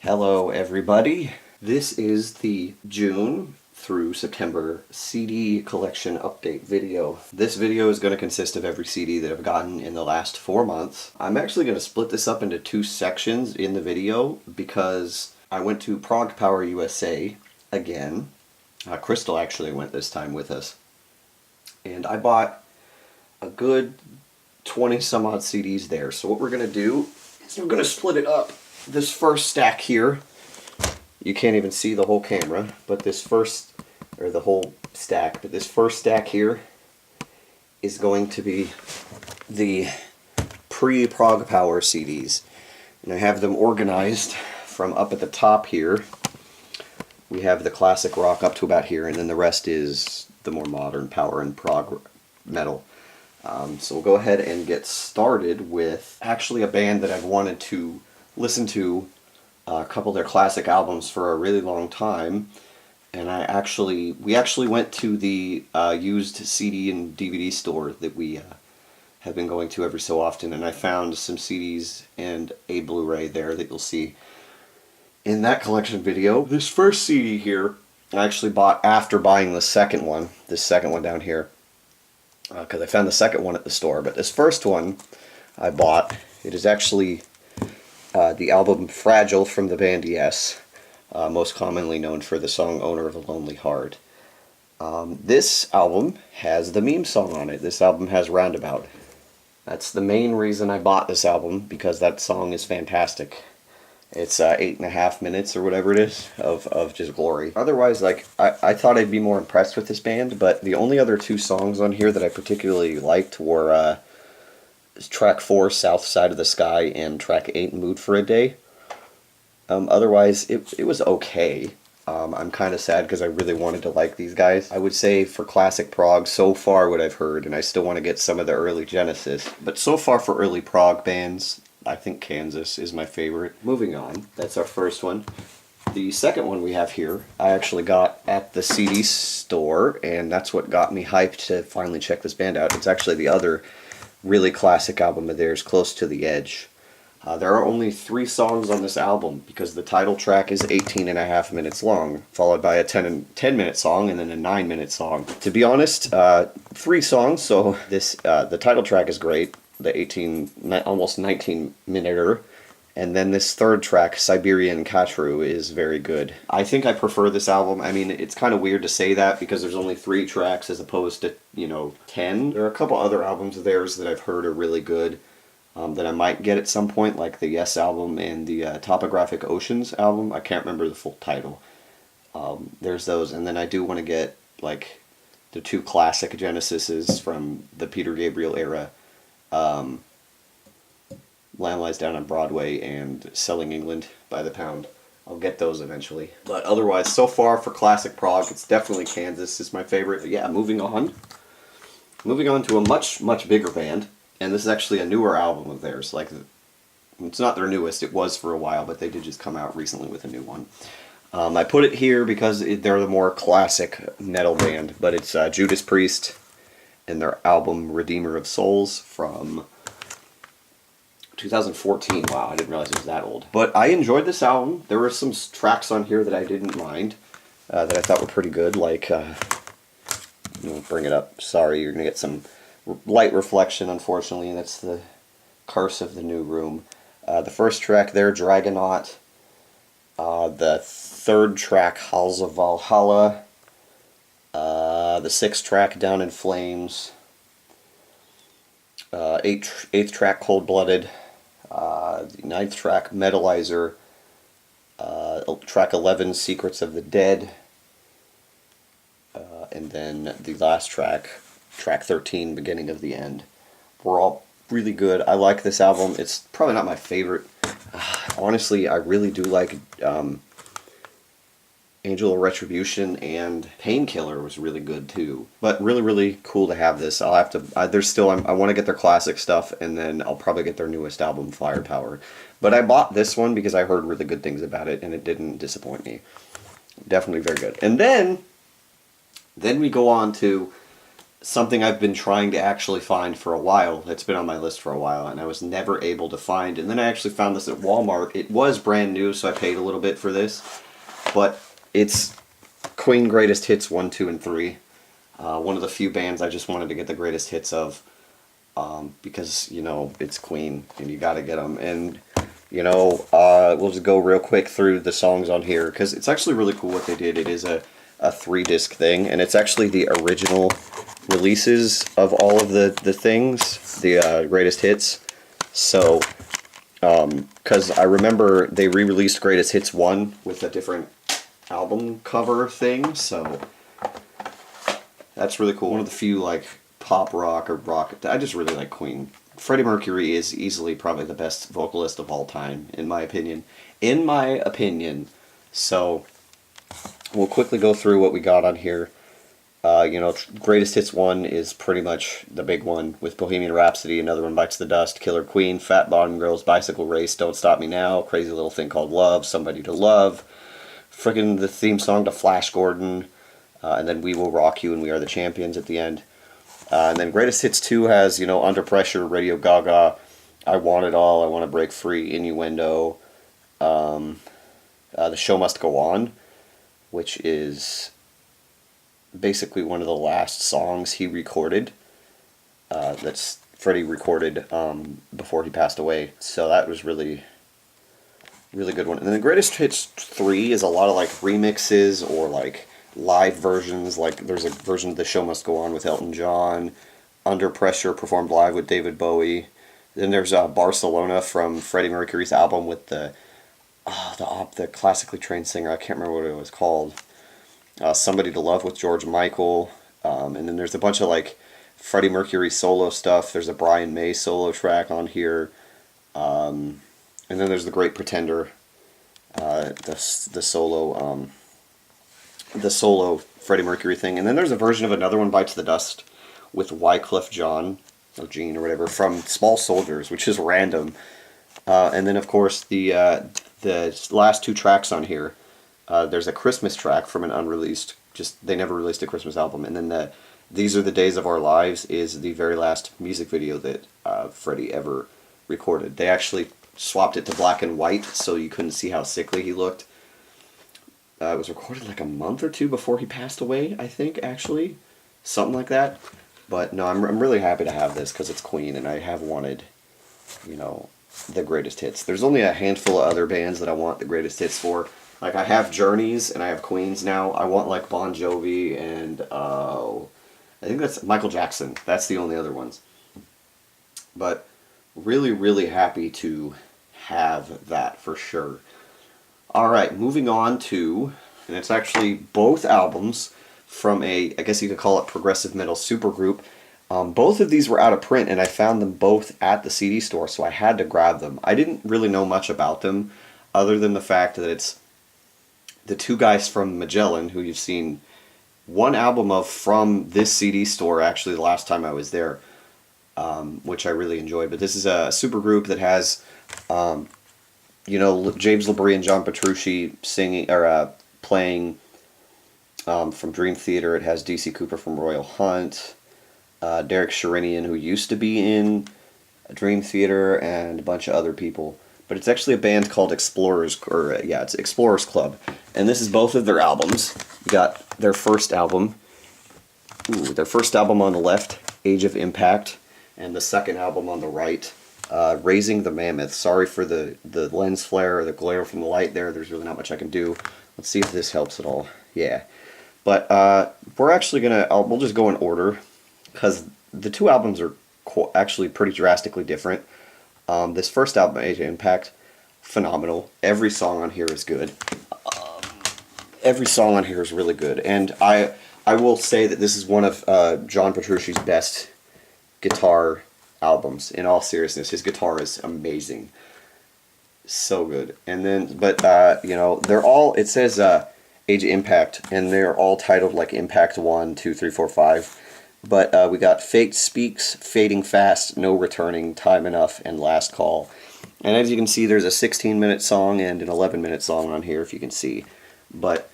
Hello everybody. This is the June through September CD collection update video. This video is going to consist of every CD that I've gotten in the last 4 months. I'm actually going to split this up into 2 sections in the video because I went to Prog Power USA again. Crystal actually went this time with us. And I bought a good 20 some odd CDs there. So what we're going to do is we're going to split it up. This first stack here, you can't even see the whole camera, but this first, or the whole stack, but this first stack here is going to be the pre-Prog Power CDs. And I have them organized from up at the top here. We have the classic rock up to about here, and then the rest is the more modern power and prog metal. So we'll go ahead and get started with actually a band that I've wanted to listen to a couple of their classic albums for a really long time, and we actually went to the used CD and DVD store that we have been going to every so often, and I found some CDs and a Blu-ray there that you'll see in that collection video. This first CD here I actually bought after buying the second one, this second one down here, because I found the second one at the store, but this first one I bought. It is actually the album Fragile from the band Yes, most commonly known for the song Owner of a Lonely Heart. This album has the meme song on it. This album has Roundabout. That's the main reason I bought this album, because that song is fantastic. It's 8.5 minutes or whatever it is of just glory. Otherwise, like, I thought I'd be more impressed with this band, but the only other 2 songs on here that I particularly liked were track 4, South Side of the Sky, and track 8, Mood for a Day. Otherwise, it was okay. I'm kind of sad because I really wanted to like these guys. I would say for classic prog, so far what I've heard, and I still want to get some of the early Genesis, but so far for early prog bands, I think Kansas is my favorite. Moving on, that's our first one. The second one we have here, I actually got at the CD store, and that's what got me hyped to finally check this band out. It's actually the other really classic album of theirs, Close to the Edge. There are only 3 songs on this album because the title track is 18.5 minutes long, followed by a 10-minute song and then a 9-minute song. To be honest, 3 songs, so this the title track is great, the almost 19-minute, and then this third track, Siberian Katru, is very good. I think I prefer this album. I mean, it's kind of weird to say that because there's only 3 tracks as opposed to, 10. There are a couple other albums of theirs that I've heard are really good that I might get at some point, like the Yes album and the Topographic Oceans album. I can't remember the full title. There's those, and then I do want to get, like, the 2 classic Genesises from the Peter Gabriel era, Lamb Lies Down on Broadway and Selling England by the Pound. I'll get those eventually. But otherwise, so far for classic prog, it's definitely Kansas is my favorite. But yeah, moving on. Moving on to a much, much bigger band. And this is actually a newer album of theirs. Like, it's not their newest, it was for a while, but they did just come out recently with a new one. I put it here because they're the more classic metal band, but it's Judas Priest and their album Redeemer of Souls from 2014. Wow, I didn't realize it was that old. But I enjoyed this album. There were some tracks on here that I didn't mind, that I thought were pretty good, like, bring it up. Sorry, you're going to get some light reflection, unfortunately, and that's the curse of the new room. The first track there, Dragonaut. The third track, Halls of Valhalla. The 6th track, Down in Flames. 8th track, Cold Blooded. The 9th track, Metalizer. Track 11, Secrets of the Dead. And then the last track, track 13, Beginning of the End. We're all really good. I like this album. It's probably not my favorite. Honestly, I really do like Angel of Retribution, and Painkiller was really good too. But really, really cool to have this. I'll have to, there's still, I want to get their classic stuff, and then I'll probably get their newest album, Firepower. But I bought this one because I heard really good things about it, and it didn't disappoint me. Definitely very good. And then we go on to something I've been trying to actually find for a while. It's been on my list for a while, and I was never able to find. And then I actually found this at Walmart. It was brand new, so I paid a little bit for this. But it's Queen Greatest Hits 1, 2, and 3. One of the few bands I just wanted to get the greatest hits of. Because, you know, it's Queen, and you gotta get them. And, you know, we'll just go real quick through the songs on here, because it's actually really cool what they did. It is a 3-disc thing, and it's actually the original releases of all of the things, the greatest hits. So, because I remember they re-released Greatest Hits 1 with a different album cover thing, so that's really cool. One of the few, like, pop rock or rock. I just really like Queen. Freddie Mercury is easily probably the best vocalist of all time, in my opinion. In my opinion. So, we'll quickly go through what we got on here. You know, Greatest Hits 1 is pretty much the big one, with Bohemian Rhapsody, Another One Bites the Dust, Killer Queen, Fat Bottom Girls, Bicycle Race, Don't Stop Me Now, Crazy Little Thing Called Love, Somebody to Love, friggin' the theme song to Flash Gordon, and then We Will Rock You and We Are the Champions at the end. And then Greatest Hits 2 has, you know, Under Pressure, Radio Gaga, I Want It All, I Want to Break Free, Innuendo, The Show Must Go On, which is basically one of the last songs he recorded. That's Freddie recorded before he passed away. So that was really good one. And then the Greatest Hits 3 is a lot of like remixes or like live versions. Like there's a version of The Show Must Go On with Elton John, Under Pressure performed live with David Bowie. Then there's Barcelona from Freddie Mercury's album with the classically trained singer. I can't remember what it was called. Somebody to Love with George Michael. And then there's a bunch of like Freddie Mercury solo stuff. There's a Brian May solo track on here. And then there's The Great Pretender, the solo Freddie Mercury thing. And then there's a version of Another One Bites the Dust with Wyclef Jean, or Gene or whatever, from Small Soldiers, which is random. And then of course the last 2 tracks on here. There's a Christmas track from an unreleased, they never released a Christmas album. And then These Are the Days of Our Lives is the very last music video that Freddie ever recorded. They actually swapped it to black and white so you couldn't see how sickly he looked. It was recorded like a month or 2 before he passed away, I think, actually. Something like that. But no, I'm really happy to have this because it's Queen, and I have wanted, you know, the greatest hits. There's only a handful of other bands that I want the greatest hits for. Like, I have Journeys, and I have Queens now. I want, like, Bon Jovi, and, I think that's Michael Jackson. That's the only other ones. But, really, really happy to have that, for sure. Alright, moving on to, and it's actually both albums from I guess you could call it progressive metal supergroup. Both of these were out of print, and I found them both at the CD store, so I had to grab them. I didn't really know much about them, other than the fact that it's the 2 guys from Magellan, who you've seen one album of from this CD store, actually, the last time I was there, which I really enjoyed. But this is a supergroup that has, you know, James LaBrie and John Petrucci singing, or playing from Dream Theater. It has DC Cooper from Royal Hunt, Derek Sherinian, who used to be in Dream Theater, and a bunch of other people. But it's actually a band called Explorers, it's Explorers Club. And this is both of their albums. You got their first album. Their first album on the left, Age of Impact, and the second album on the right, Raising the Mammoth. Sorry for the lens flare or the glare from the light there. There's really not much I can do. Let's see if this helps at all. Yeah. But we're actually we'll just go in order, because the 2 albums are actually pretty drastically different. This first album, Age of Impact, phenomenal. Every song on here is good. Every song on here is really good. And I will say that this is one of John Petrucci's best guitar albums, in all seriousness. His guitar is amazing. So good. And then, but, you know, they're all, it says Age of Impact, and they're all titled like Impact 1, 2, 3, 4, 5. But we got Fate Speaks, Fading Fast, No Returning, Time Enough, and Last Call. And as you can see, there's a 16-minute song and an 11-minute song on here, if you can see. But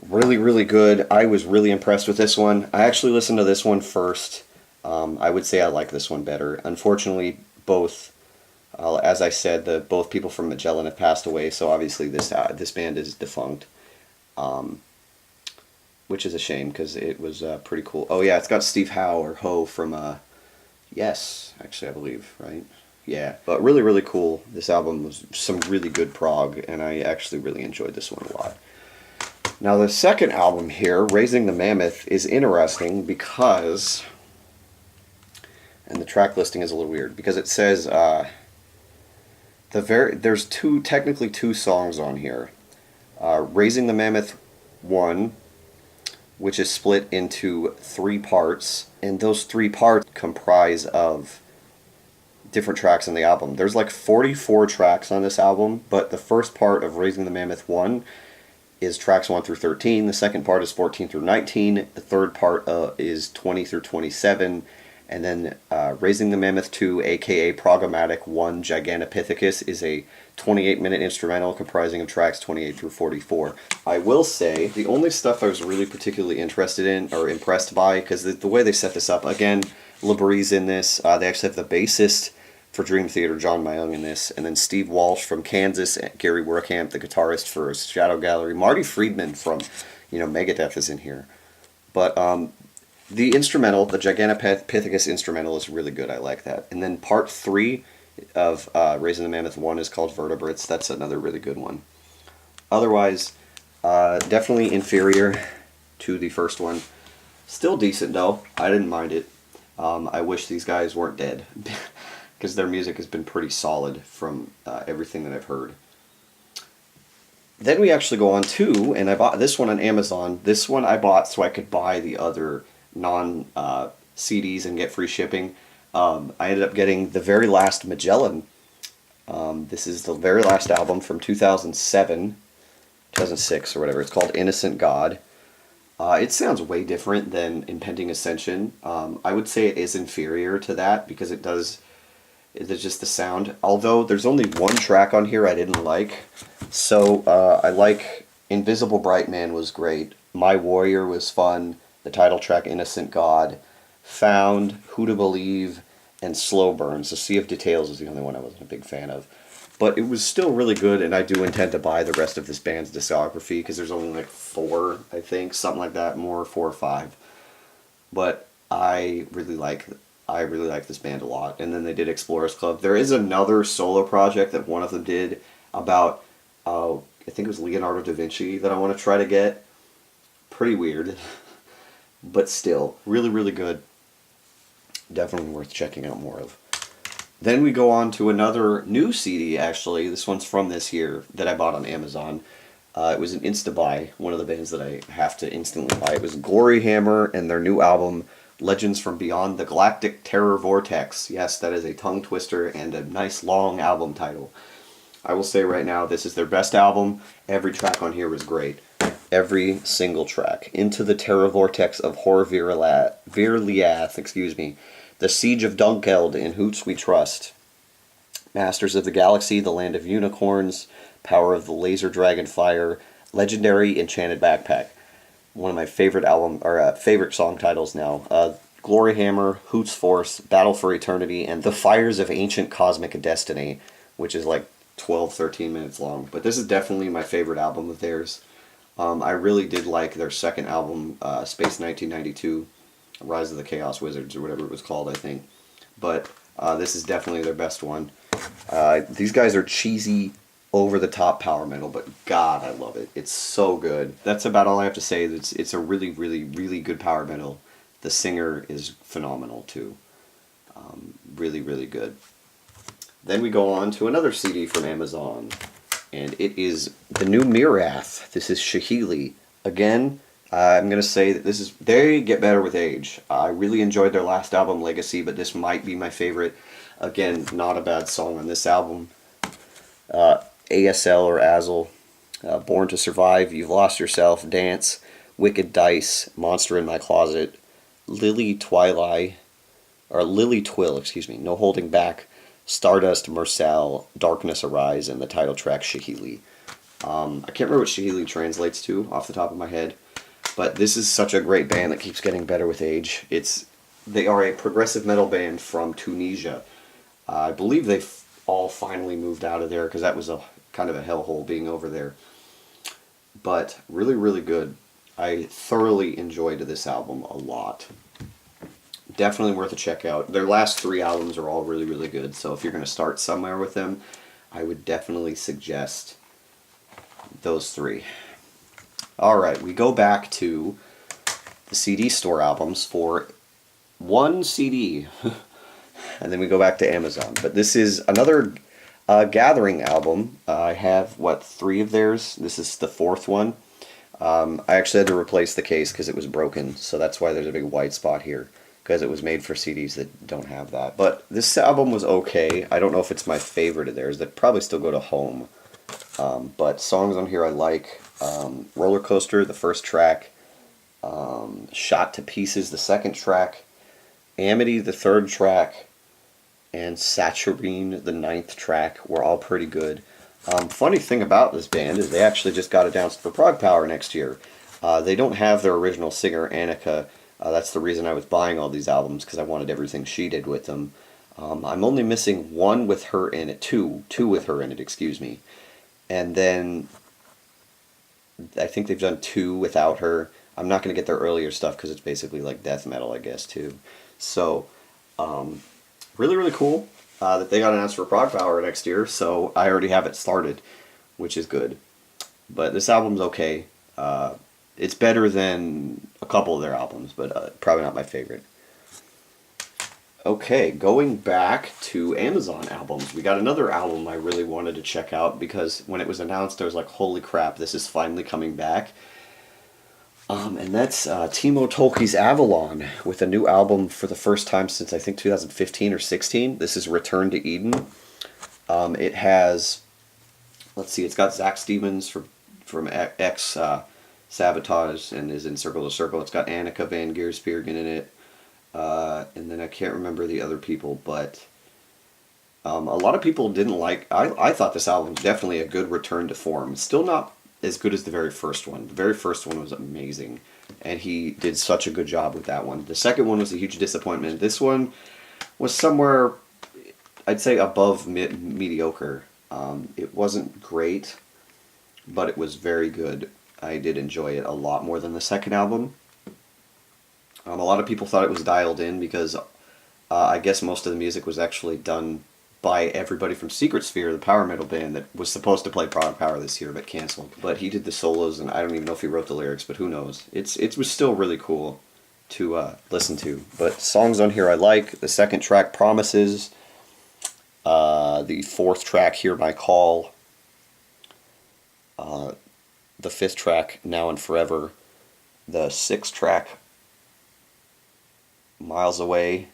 Really, really good. I was really impressed with this one. I actually listened to this one first. I would say I like this one better. Unfortunately, both, as I said, both people from Magellan have passed away, so obviously this band is defunct, which is a shame because it was pretty cool. Oh yeah, it's got Steve Howe or Ho from Yes, actually I believe, right? Yeah, but really, really cool. This album was some really good prog, and I actually really enjoyed this one a lot. Now the second album here, Raising the Mammoth, is interesting because, and the track listing is a little weird because it says there's technically two songs on here. Raising the Mammoth 1, which is split into 3 parts, and those 3 parts comprise of different tracks on the album. There's like 44 tracks on this album, but the first part of Raising the Mammoth 1 is tracks 1 through 13, the second part is 14 through 19, the third part is 20 through 27, and then Raising the Mammoth 2, aka Prog-O-Matic 1 Gigantopithecus, is a 28-minute instrumental comprising of tracks 28 through 44. I will say, the only stuff I was really particularly interested in, or impressed by, because the way they set this up, again, Labree's in this, they actually have the bassist for Dream Theater, John Myung, in this, and then Steve Walsh from Kansas, Gary Werkamp, the guitarist for Shadow Gallery, Marty Friedman from, Megadeth is in here. But the instrumental, the Gigantopithecus instrumental, is really good. I like that. And then part 3 of Raising the Mammoth 1 is called Vertebrates. That's another really good one. Otherwise, definitely inferior to the first one. Still decent though. I didn't mind it. I wish these guys weren't dead. Because their music has been pretty solid from everything that I've heard. Then we actually go on to, and I bought this one on Amazon. This one I bought so I could buy the other non-CDs and get free shipping. I ended up getting the very last Magellan. This is the very last album from 2007, 2006 or whatever. It's called Innocent God. It sounds way different than Impending Ascension. I would say it is inferior to that because it's just the sound. Although there's only one track on here I didn't like. So I like Invisible Bright Man was great. My Warrior was fun. The title track Innocent God. Found, Who to Believe, and Slow Burn. So Sea of Details is the only one I wasn't a big fan of. But it was still really good, and I do intend to buy the rest of this band's discography because there's only like 4, I think, something like that, 4 or 5. But I really like this band a lot. And then they did Explorers Club. There is another solo project that one of them did about, I think it was Leonardo da Vinci that I want to try to get. Pretty weird, but still, really, really good. Definitely worth checking out more of. Then we go on to another new CD, actually. This one's from this year that I bought on Amazon. It was an insta-buy, one of the bands that I have to instantly buy. It was Gloryhammer and their new album, Legends from Beyond the Galactic Terror Vortex. Yes, that is a tongue twister and a nice long album title. I will say right now, this is their best album. Every track on here was great. Every single track. Into the Terror Vortex of Horror Virliath, The Siege of Dunkeld, In Hoots We Trust. Masters of the Galaxy, The Land of Unicorns, Power of the Laser Dragon Fire, Legendary Enchanted Backpack. One of my favorite favorite song titles now. Gloryhammer, Hoots Force, Battle for Eternity, and The Fires of Ancient Cosmic Destiny, which is like 12, 13 minutes long. But this is definitely my favorite album of theirs. I really did like their second album, Space 1992, Rise of the Chaos Wizards, or whatever it was called, I think. But this is definitely their best one. These guys are cheesy, over-the-top power metal, but God, I love it. It's so good. That's about all I have to say. It's a really, really, really good power metal. The singer is phenomenal, too. Really, really good. Then we go on to another CD from Amazon, and it is the new Mirath. This is Shahili. Again, I'm going to say that they get better with age. I really enjoyed their last album, Legacy, but this might be my favorite. Again, not a bad song on this album. ASL or Azel, Born to Survive, You've Lost Yourself, Dance, Wicked Dice, Monster in My Closet, Lily Twill, No Holding Back, Stardust, Mersal, Darkness Arise, and the title track Shahili. I can't remember what Shahili translates to off the top of my head, but this is such a great band that keeps getting better with age. They are a progressive metal band from Tunisia. I believe they've all finally moved out of there because that was a kind of a hellhole being over there. But really, really good. I thoroughly enjoyed this album a lot. Definitely worth a check out. Their last 3 albums are all really, really good. So if you're going to start somewhere with them, I would definitely suggest those 3. Alright, we go back to the CD store albums for one CD. And then we go back to Amazon. But this is another Gathering album. I have, 3 of theirs? This is the 4th one. I actually had to replace the case because it was broken. So that's why there's a big white spot here. Because it was made for CDs that don't have that. But this album was okay. I don't know if it's my favorite of theirs. They'd probably still go to Home. But songs on here I like. Roller Coaster, the first track. Shot to Pieces, the second track. Amity, the third track. And Saturine, the 9th track, were all pretty good. Funny thing about this band is they actually just got announced for Prog Power next year. They don't have their original singer, Annika. That's the reason I was buying all these albums, because I wanted everything she did with them. I'm only missing one with her in it, two with her in it, excuse me. And then I think they've done 2 without her. I'm not going to get their earlier stuff because it's basically like death metal, I guess, too. So, really, really cool that they got announced for Prog Power next year, so I already have it started, which is good. But this album's okay. It's better than a couple of their albums, but probably not my favorite. Okay, going back to Amazon albums, we got another album I really wanted to check out because when it was announced, I was like, holy crap, this is finally coming back. And that's Timo Tolkki's Avalon with a new album for the first time since I think 2015 or 16. This is Return to Eden. It has, let's see, it's got Zach Stevens from X Sabotage and is in Circle to Circle. It's got Annika van Giersbergen in it. And then I can't remember the other people, but a lot of people didn't like. I thought this album was definitely a good return to form. Still not as good as the very first one. The very first one was amazing, and he did such a good job with that one. The second one was a huge disappointment. This one was somewhere, I'd say, above mediocre. It wasn't great, but it was very good. I did enjoy it a lot more than the second album. A lot of people thought it was dialed in because I guess most of the music was actually done by everybody from Secret Sphere, the power metal band that was supposed to play Prog Power this year but canceled. But he did the solos, and I don't even know if he wrote the lyrics, but who knows. It was still really cool to listen to. But songs on here I like. The second track, Promises. The 4th track, Hear My Call. The 5th track, Now and Forever. The 6th track, Miles Away.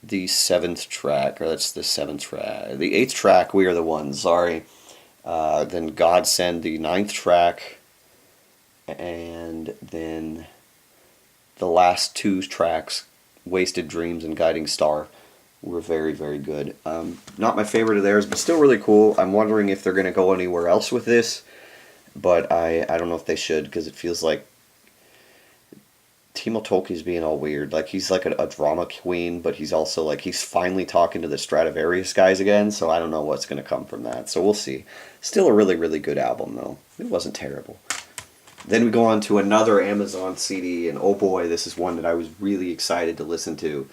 The 7th track, or that's the 7th track. The 8th track, We Are the Ones, sorry. Then Godsend, the 9th track. And then the last 2 tracks, Wasted Dreams and Guiding Star, were very, very good. Not my favorite of theirs, but still really cool. I'm wondering if they're going to go anywhere else with this. But I don't know if they should, because it feels like Timo Tolkki's being all weird. Like, he's like a drama queen, but he's also like, he's finally talking to the Stradivarius guys again, so I don't know what's going to come from that. So we'll see. Still a really, really good album, though. It wasn't terrible. Then we go on to another Amazon CD, and oh boy, this is one that I was really excited to listen to,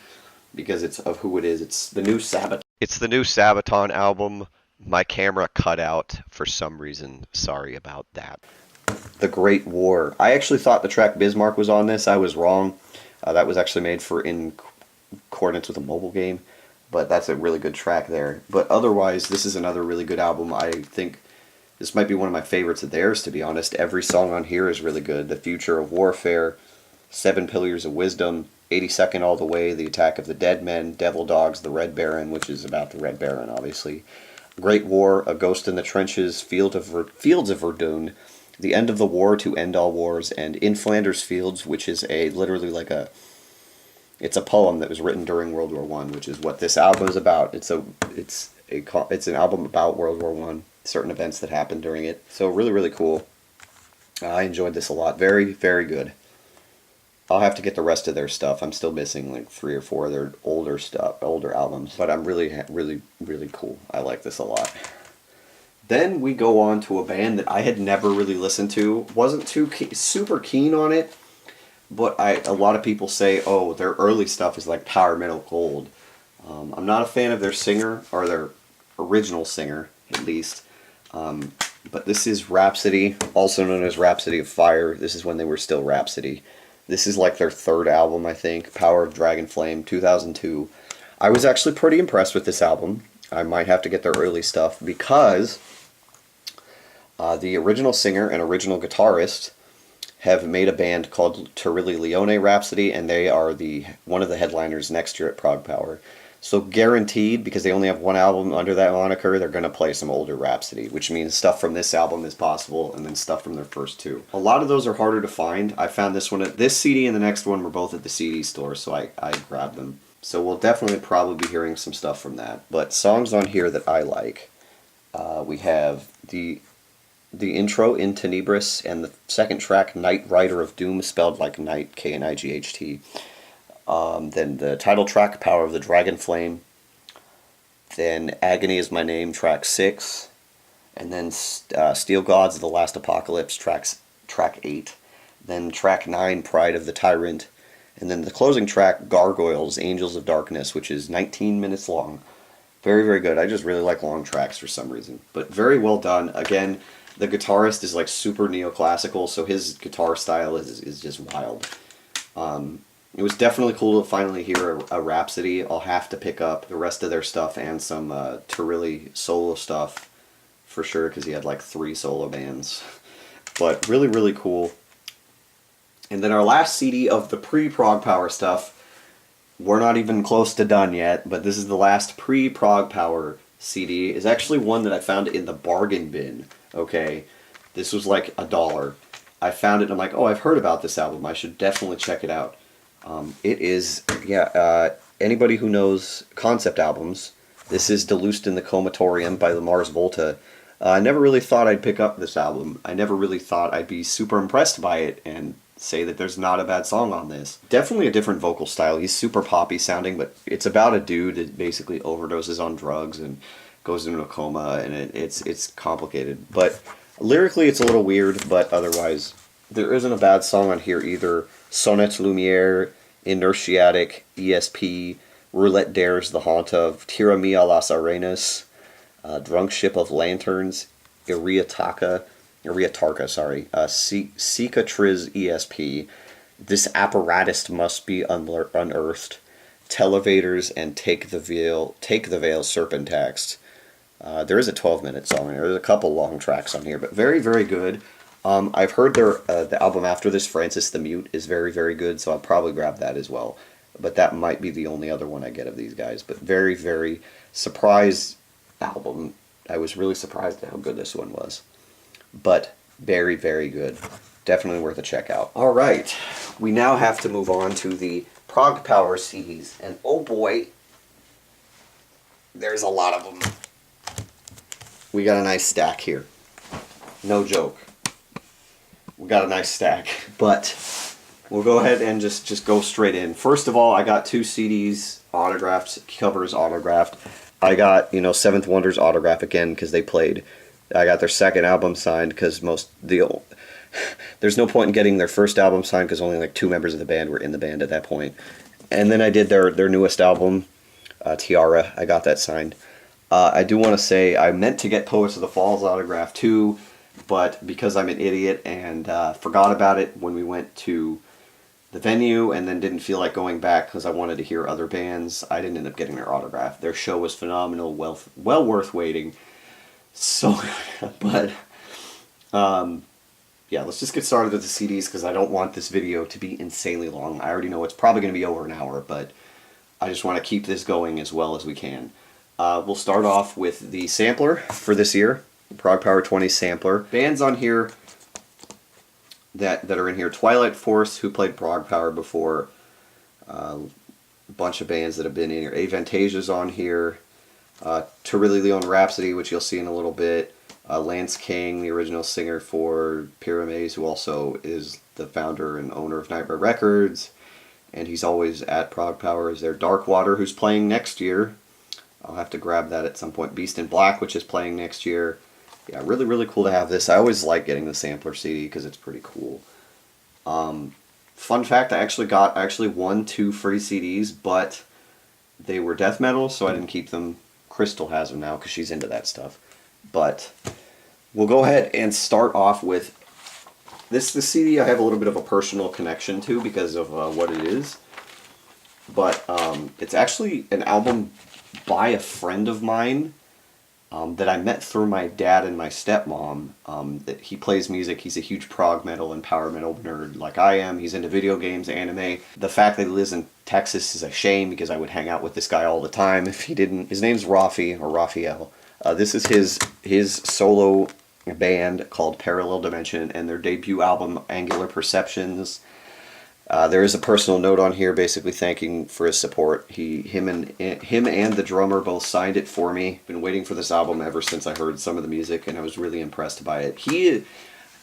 because it's of who it is. It's the new Sabaton. It's the new Sabaton album. My camera cut out for some reason. Sorry about that. The Great War. I actually thought the track Bismarck was on this. I was wrong. That was actually made for in accordance with a mobile game, but that's a really good track there. But otherwise, this is another really good album. I think this might be one of my favorites of theirs, to be honest. Every song on here is really good. The Future of Warfare, 7 Pillars of Wisdom, 82nd All the Way, The Attack of the Dead Men, Devil Dogs, The Red Baron, which is about the Red Baron, obviously. Great War, A Ghost in the Trenches, Fields of Verdun, The End of the War to End All Wars, and In Flanders Fields, which is literally like it's a poem that was written during World War I, which is what this album is about. It's an album about World War I. certain events that happened during it. So really, really cool. I enjoyed this a lot. Very, very good. I'll have to get the rest of their stuff. I'm still missing like 3 or 4 of their older stuff, older albums. But I'm really, really, really cool. I like this a lot. Then we go on to a band that I had never really listened to. Wasn't too super keen on it. But a lot of people say, oh, their early stuff is like power metal gold. I'm not a fan of their singer, or their original singer, at least. But this is Rhapsody, also known as Rhapsody of Fire. This is when they were still Rhapsody. This is like their third album, I think. Power of Dragon Flame, 2002. I was actually pretty impressed with this album. I might have to get their early stuff because the original singer and original guitarist have made a band called Turilli Leone Rhapsody, and they are one of the headliners next year at Prog Power. So guaranteed, because they only have one album under that moniker, they're going to play some older Rhapsody, which means stuff from this album is possible, and then stuff from their first two. A lot of those are harder to find. I found this one, this CD and the next one were both at the CD store, so I grabbed them. So we'll definitely probably be hearing some stuff from that. But songs on here that I like, we have the intro, In Tenebris, and the second track, Night Rider of Doom, spelled like Night, K-N-I-G-H-T. Then the title track, Power of the Dragon Flame. Then Agony Is My Name, track 6. And then Steel Gods of the Last Apocalypse, track 8. Then track 9, Pride of the Tyrant. And then the closing track, Gargoyles, Angels of Darkness, which is 19 minutes long. Very, very good. I just really like long tracks for some reason. But very well done. Again, the guitarist is like super neoclassical, so his guitar style is just wild. It was definitely cool to finally hear a Rhapsody. I'll have to pick up the rest of their stuff and some Turilli solo stuff for sure, because he had like 3 solo bands. But really, really cool. And then our last CD of the pre-Prog Power stuff, we're not even close to done yet, but this is the last pre-Prog Power CD, is actually one that I found in the bargain bin, okay? This was like $1. I found it and I'm like, oh, I've heard about this album. I should definitely check it out. It is, anybody who knows concept albums, this is Deluced in the Comatorium by the Mars Volta. I never really thought I'd pick up this album. I never really thought I'd be super impressed by it and say that there's not a bad song on this. Definitely a different vocal style. He's super poppy sounding, but it's about a dude that basically overdoses on drugs and goes into a coma, and it's complicated. But lyrically it's a little weird, but otherwise there isn't a bad song on here either. Sonnet Lumiere, Inertiatic, ESP, Roulette Dares, The Haunt of, Tira Mia las Arenas, Drunk Ship of Lanterns, Iriatarca, Cicatriz ESP, This Apparatus Must Be Unearthed, Televators, and Take the Veil Serpentax. There is a 12-minute song here. There's a couple long tracks on here, but very, very good. I've heard the album after this, Francis the Mute, is very, very good, so I'll probably grab that as well. But that might be the only other one I get of these guys. But very, very surprised album. I was really surprised at how good this one was. But very, very good. Definitely worth a check out. All right, we now have to move on to the Prog Power CDs. And oh boy, there's a lot of them. We got a nice stack here. No joke. We got a nice stack, but we'll go ahead and just go straight in. First of all, I got 2 CDs autographed, covers autographed. I got, Seventh Wonder's autograph again because they played. I got their second album signed because there's no point in getting their first album signed because only like 2 members of the band were in the band at that point. And then I did their newest album, Tiara. I got that signed. I do want to say I meant to get Poets of the Falls autograph too, but because I'm an idiot and forgot about it when we went to the venue and then didn't feel like going back because I wanted to hear other bands, I didn't end up getting their autograph. Their show was phenomenal, well worth waiting. So, but, yeah, let's just get started with the CDs because I don't want this video to be insanely long. I already know it's probably going to be over an hour, but I just want to keep this going as well as we can. We'll start off with the sampler for this year. Prog Power 20 sampler. Bands on here that are in here. Twilight Force, who played Prog Power before. A bunch of bands that have been in here. Avantasia's on here. Turilli Leone Rhapsody, which you'll see in a little bit. Lance King, the original singer for Pyramids, who also is the founder and owner of Nightmare Records, and he's always at Prog Power, is there. Darkwater, who's playing next year. I'll have to grab that at some point. Beast in Black, which is playing next year. Yeah, really, really cool to have this. I always like getting the sampler CD because it's pretty cool. Fun fact, I actually won 2 free CDs, but they were death metal, so I didn't keep them. Crystal has them now because she's into that stuff. But we'll go ahead and start off with this. The CD I have a little bit of a personal connection to because of what it is. But it's actually an album by a friend of mine that I met through my dad and my stepmom. That he plays music. He's a huge prog metal and power metal nerd like I am. He's into video games, anime. The fact that he lives in Texas is a shame because I would hang out with this guy all the time if he didn't. His name's Rafi, or Raphael. This is his solo band called Parallel Dimension, and their debut album, Angular Perceptions. There is a personal note on here basically thanking for his support. Him and the drummer both signed it for me. Been waiting for this album ever since I heard some of the music, and I was really impressed by it.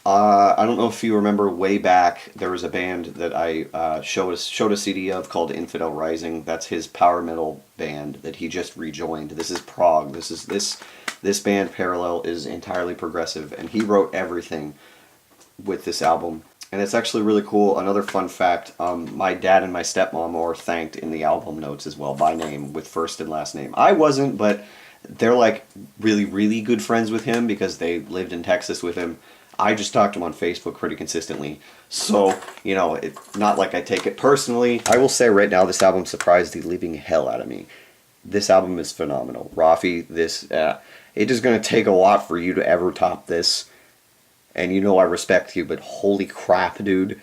I don't know if you remember way back, there was a band that I showed a CD of called Infidel Rising. That's his power metal band that he just rejoined. This is prog. This band Parallel is entirely progressive, and he wrote everything with this album. And it's actually really cool. Another fun fact, my dad and my stepmom are thanked in the album notes as well, by name, with first and last name. I wasn't, but they're like really, really good friends with him because they lived in Texas with him. I just talk to him on Facebook pretty consistently. So, it's not like I take it personally. I will say right now, this album surprised the living hell out of me. This album is phenomenal. Rafi, it is going to take a lot for you to ever top this. And I respect you, but holy crap, dude.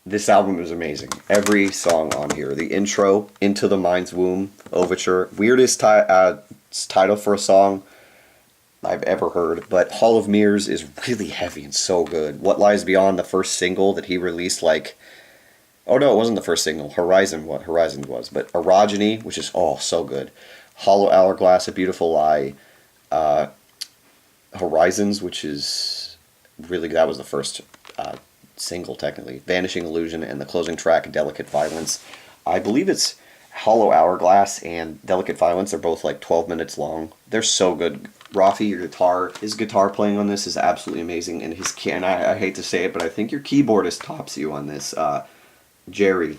This album is amazing. Every song on here. The intro, Into the Mind's Womb, Overture. Weirdest title for a song I've ever heard. But Hall of Mirrors is really heavy and so good. What Lies Beyond, the first single that he released, oh no, it wasn't the first single. Horizon was. But Orogeny, which is, so good. Hollow Hourglass, A Beautiful Lie. Horizons, which is really, that was the first single technically. Vanishing Illusion, and the closing track, Delicate Violence. I believe it's Hollow Hourglass and Delicate Violence. They're both 12 minutes long. They're so good. Rafi, his guitar playing on this is absolutely amazing, and I hate to say it, but I think your keyboardist tops you on this. Jerry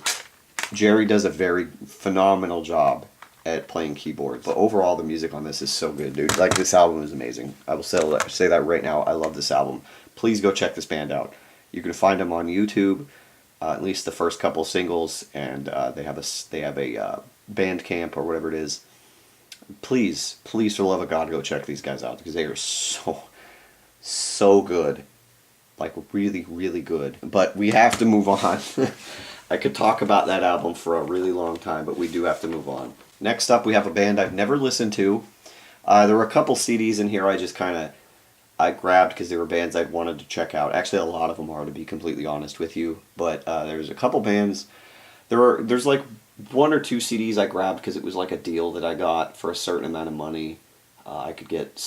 does a very phenomenal job at playing keyboards. But overall, the music on this is so good, dude. This album is amazing. I will say that right now. I love this album. Please go check this band out. You can find them on YouTube, at least the first couple singles, and they have a Bandcamp or whatever it is. Please, for the love of God, go check these guys out because they are so good. Really, really good. But we have to move on. I could talk about that album for a really long time, but we do have to move on. Next up, we have a band I've never listened to. There were a couple CDs in here I just I grabbed because they were bands I'd wanted to check out. Actually, a lot of them are, to be completely honest with you. But there's a couple bands. There's 1 or 2 CDs I grabbed because it was a deal that I got for a certain amount of money. I could get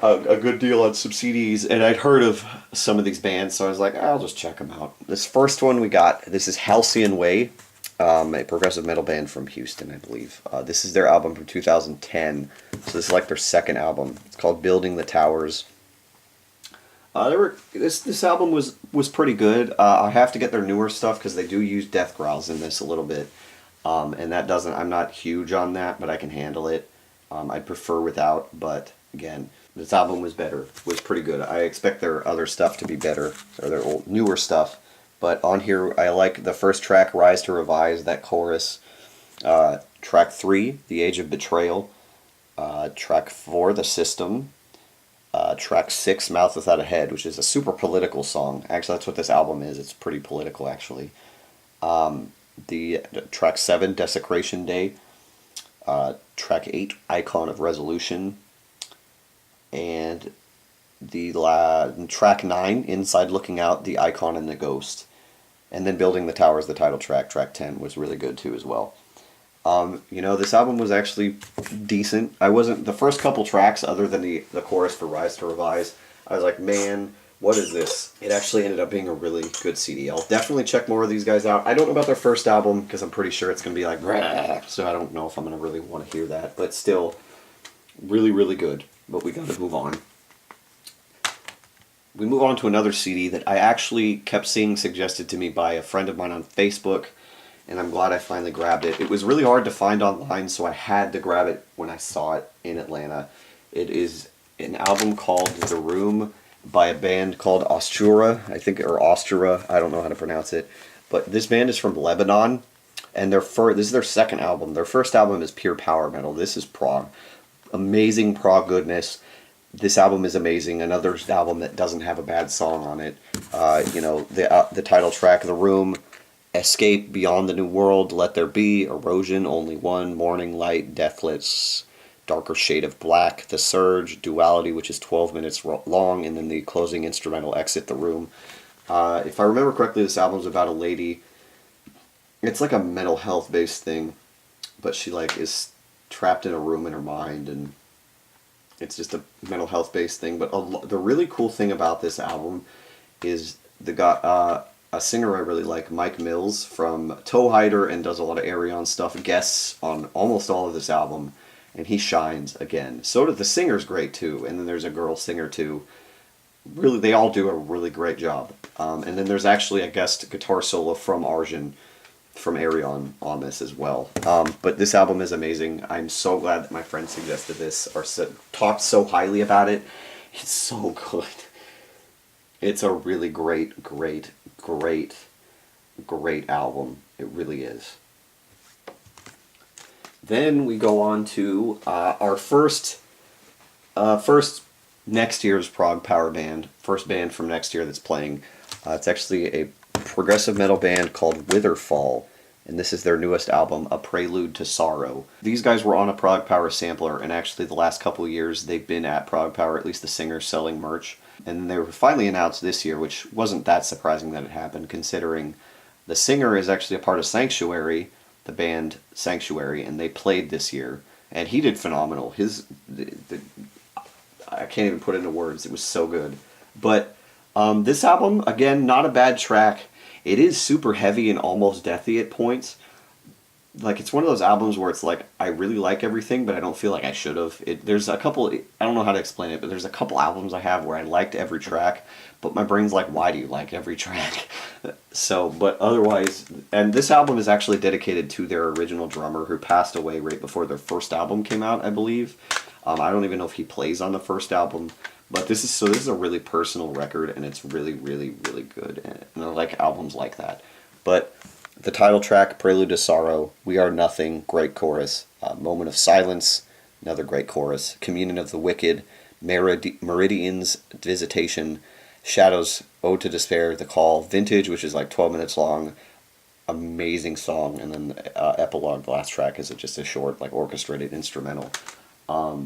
a good deal on some CDs, and I'd heard of some of these bands, so I was like, I'll just check them out. This first one we got, this is Halcyon Way, a progressive metal band from Houston, I believe. This is their album from 2010, so this is their second album. It's called Building the Towers. This album was pretty good. I have to get their newer stuff because they do use death growls in this a little bit, and I'm not huge on that, but I can handle it. I'd prefer without, but again, this album was pretty good. I expect their other stuff to be better, or their newer stuff. But on here, I like the first track, Rise to Revise, that chorus. Track 3, The Age of Betrayal. Track 4, The System. Track 6, Mouth Without a Head, which is a super political song. Actually, that's what this album is. It's pretty political, actually. The track 7, Desecration Day. Track 8, Icon of Resolution. And the track 9, Inside Looking Out, The Icon and the Ghost. And then Building the Towers, the title track, track 10, was really good too as well. You know, this album was actually decent. I wasn't, the first couple tracks, other than the chorus for Rise to Revise, I was like, man, what is this? It actually ended up being a really good CD. I'll definitely check more of these guys out. I don't know about their first album, because I'm pretty sure it's going to be like, rah, so I don't know if I'm going to really want to hear that. But still, really, really good. But we got to move on. We move on to another CD that I actually kept seeing suggested to me by a friend of mine on Facebook, and I'm glad I finally grabbed it. It was really hard to find online, so I had to grab it when I saw it in Atlanta. It is an album called The Room by a band called Ostura, I think, or Ostura, I don't know how to pronounce it. But this band is from Lebanon, and this is their second album. Their first album is pure power metal. This is prog. Amazing prog goodness. This album is amazing. Another album that doesn't have a bad song on it. You know, the title track, The Room, Escape, Beyond the New World, Let There Be, Erosion, Only One, Morning Light, Deathless, Darker Shade of Black, The Surge, Duality, which is 12 minutes long, and then the closing instrumental, Exit the Room. If I remember correctly, this album's about a lady. It's like a mental health based thing, but she like is trapped in a room in her mind, and it's just a mental health based thing. But the really cool thing about this album is a singer I really like, Mike Mills from Toe Hider, and does a lot of Ayreon stuff, guests on almost all of this album, and he shines again. So did the singer's great too, and then there's a girl singer too. Really, they all do a really great job. And then there's actually a guest guitar solo from Arjun from Ayreon on this as well. But this album is amazing. I'm so glad that my friend suggested this or talked so highly about it. It's so good. It's a really great album. It really is. Then we go on to our first next year's prog power band. First band from next year that's playing. It's actually a progressive metal band called Witherfall, and this is their newest album, A Prelude to Sorrow. These guys were on a Prog Power sampler, and actually the last couple of years they've been at Prog Power, at least the singer, selling merch. And they were finally announced this year, which wasn't that surprising that it happened, considering the singer is actually a part of Sanctuary, the band Sanctuary, and they played this year, and he did phenomenal. I can't even put it into words. It was so good. But this album, again, not a bad track. It is super heavy and almost deathy at points. Like, it's one of those albums where it's like, I really like everything, but I don't feel like I should have. There's a couple, I don't know how to explain it, but there's a couple albums I have where I liked every track, but my brain's like, why do you like every track? So, but otherwise, and this album is actually dedicated to their original drummer who passed away right before their first album came out, I believe. I don't even know if he plays on the first album, but this is a really personal record, and it's really, really, really good, and I like albums like that. But the title track, Prelude to Sorrow, We Are Nothing, great chorus. Moment of Silence, another great chorus. Communion of the Wicked, Meridian's Visitation, Shadows, Ode to Despair, The Call, Vintage, which is like 12 minutes long, amazing song, and then Epilogue, the last track, is just a short, like, orchestrated instrumental.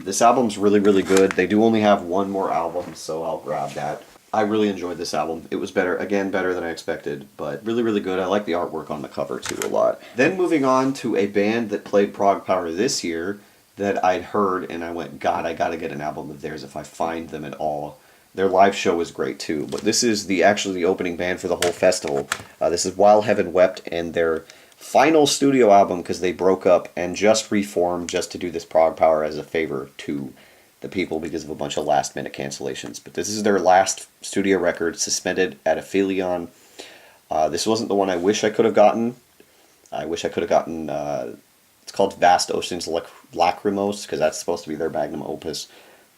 This album's really, really good. They do only have one more album, so I'll grab that. I really enjoyed this album. It was better than I expected, but really, really good. I like the artwork on the cover, too, a lot. Then moving on to a band that played Prog Power this year that I'd heard, and I went, God, I gotta get an album of theirs if I find them at all. Their live show was great, too, but this is actually the opening band for the whole festival. This is While Heaven Wept, and their final studio album, because they broke up and just reformed just to do this Prog Power as a favor to the people because of a bunch of last-minute cancellations. But this is their last studio record, Suspended at Aphelion. This wasn't the one I wish I could have gotten. I wish I could have gotten, it's called Vast Oceans Lacrimose, because that's supposed to be their magnum opus.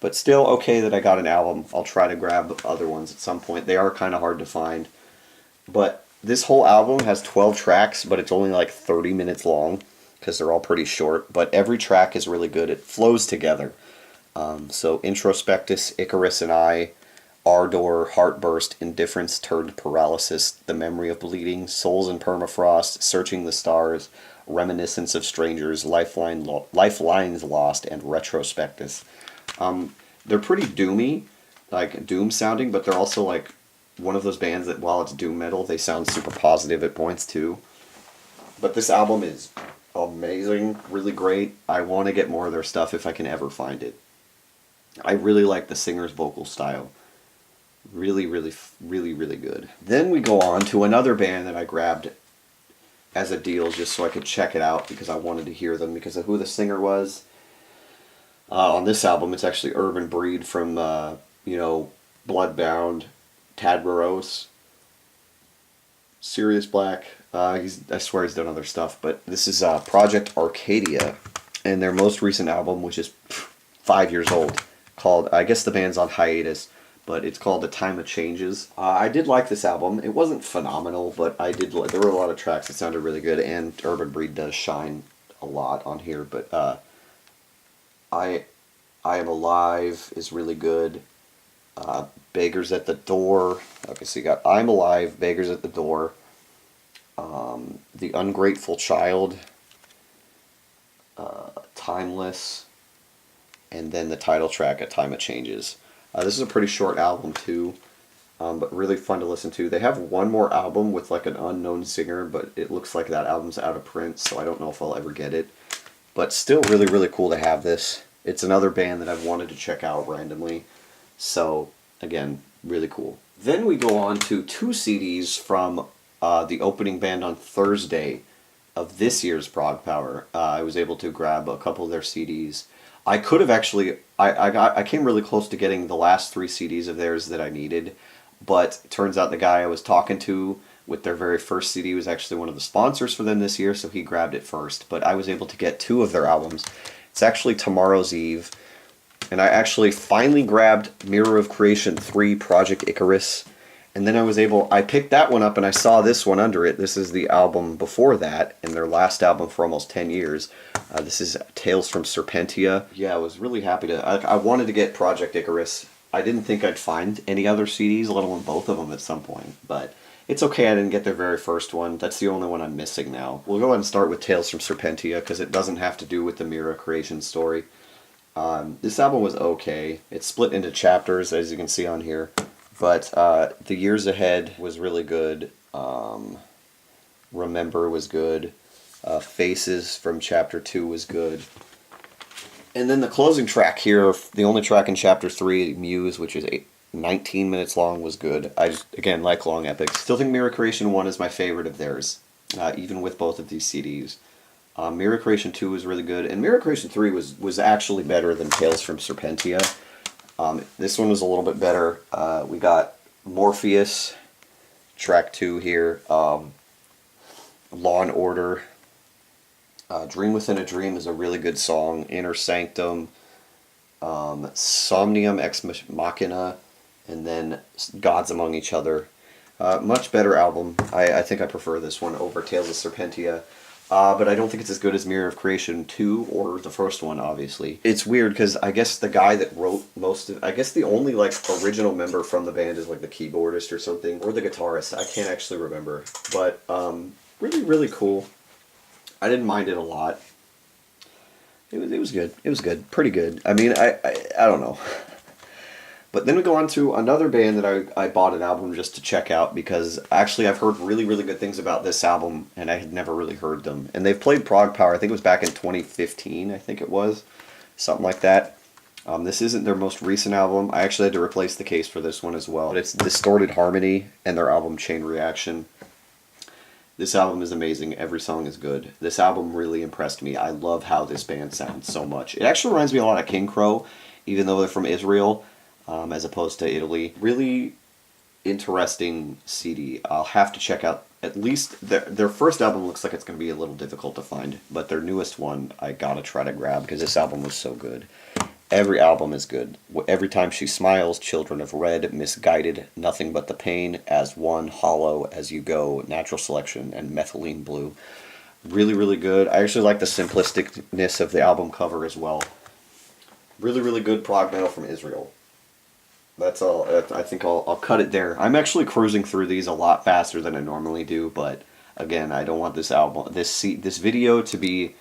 But still okay that I got an album. I'll try to grab other ones at some point. They are kind of hard to find. But this whole album has 12 tracks, but it's only like 30 minutes long, because they're all pretty short. But every track is really good. It flows together. So Introspectus, Icarus and I, Ardor, Heartburst, Indifference Turned Paralysis, The Memory of Bleeding, Souls in Permafrost, Searching the Stars, Reminiscence of Strangers, Lifelines Lost, and Retrospectus. They're pretty doomy, like doom sounding, but they're also like one of those bands that while it's doom metal, they sound super positive at points too. But this album is amazing, really great. I want to get more of their stuff if I can ever find it. I really like the singer's vocal style. Really, really, really, really good. Then we go on to another band that I grabbed as a deal just so I could check it out because I wanted to hear them because of who the singer was. On this album, it's actually Urban Breed from, Bloodbound, Tad Morose, Sirius Black. I swear he's done other stuff, but this is Project Arcadia, and their most recent album, which is 5 years old, called, I guess the band's on hiatus, but it's called The Time of Changes. I did like this album. It wasn't phenomenal, but there were a lot of tracks that sounded really good, and Urban Breed does shine a lot on here, but I Am Alive is really good. Beggars at the Door. Okay, so you got I'm Alive, Beggars at the Door, The Ungrateful Child, Timeless, and then the title track, A Time of Changes. This is a pretty short album too, but really fun to listen to. They have one more album with like an unknown singer, but it looks like that album's out of print, so I don't know if I'll ever get it. But still really, really cool to have this. It's another band that I've wanted to check out randomly. So, again, really cool. Then we go on to 2 CDs from the opening band on Thursday of this year's Prog Power. I was able to grab a couple of their CDs. I could have actually, I came really close to getting the last 3 CDs of theirs that I needed, but it turns out the guy I was talking to with their very first CD was actually one of the sponsors for them this year, so he grabbed it first. But I was able to get 2 of their albums. It's actually Tomorrow's Eve, and I actually finally grabbed Mirror of Creation 3 Project Icarus, and then I picked that one up and I saw this one under it. This is the album before that, and their last album for almost 10 years. This is Tales from Serpentia. Yeah, I was really happy I wanted to get Project Icarus. I didn't think I'd find any other CDs, let alone both of them at some point, but it's okay I didn't get their very first one. That's the only one I'm missing now. We'll go ahead and start with Tales from Serpentia, because it doesn't have to do with the Mirror Creation story. This album was okay. It's split into chapters, as you can see on here. But The Years Ahead was really good. Remember was good. Faces from Chapter 2 was good. And then the closing track here, the only track in Chapter 3, Muse, which is 19 minutes long, was good. I just, again, like long epics. Still think Mirror Creation 1 is my favorite of theirs, even with both of these CDs. Mirror Creation 2 was really good, and Mirror Creation 3 was actually better than Tales from Serpentia. This one was a little bit better. We got Morpheus, track 2 here, Law and Order. Dream Within a Dream is a really good song. Inner Sanctum, Somnium Ex Machina, and then Gods Among Each Other. Much better album. I think I prefer this one over Tales of Serpentia. But I don't think it's as good as Mirror of Creation 2 or the first one, obviously. It's weird because I guess the guy that wrote I guess the only like original member from the band is like the keyboardist or something, or the guitarist. I can't actually remember. But really, really cool. I didn't mind it a lot. It was good. It was good. Pretty good. I mean, I don't know. But then we go on to another band that I bought an album just to check out because actually I've heard really, really good things about this album and I had never really heard them. And they've played Prog Power, I think it was back in 2015, I think it was. Something like that. This isn't their most recent album. I actually had to replace the case for this one as well. But it's Distorted Harmony and their album Chain Reaction. This album is amazing. Every song is good. This album really impressed me. I love how this band sounds so much. It actually reminds me a lot of King Crow, even though they're from Israel. As opposed to Italy. Really interesting CD. I'll have to check out at least their first album. Looks like it's going to be a little difficult to find, but their newest one I gotta try to grab because this album was so good. Every album is good. Every Time She Smiles, Children of Red, Misguided, Nothing But the Pain, As One, Hollow, As You Go, Natural Selection, and Methylene Blue. Really, really good. I actually like the simplisticness of the album cover as well. Really, really good prog metal from Israel. That's all. I think I'll cut it there. I'm actually cruising through these a lot faster than I normally do, but again, I don't want this video to be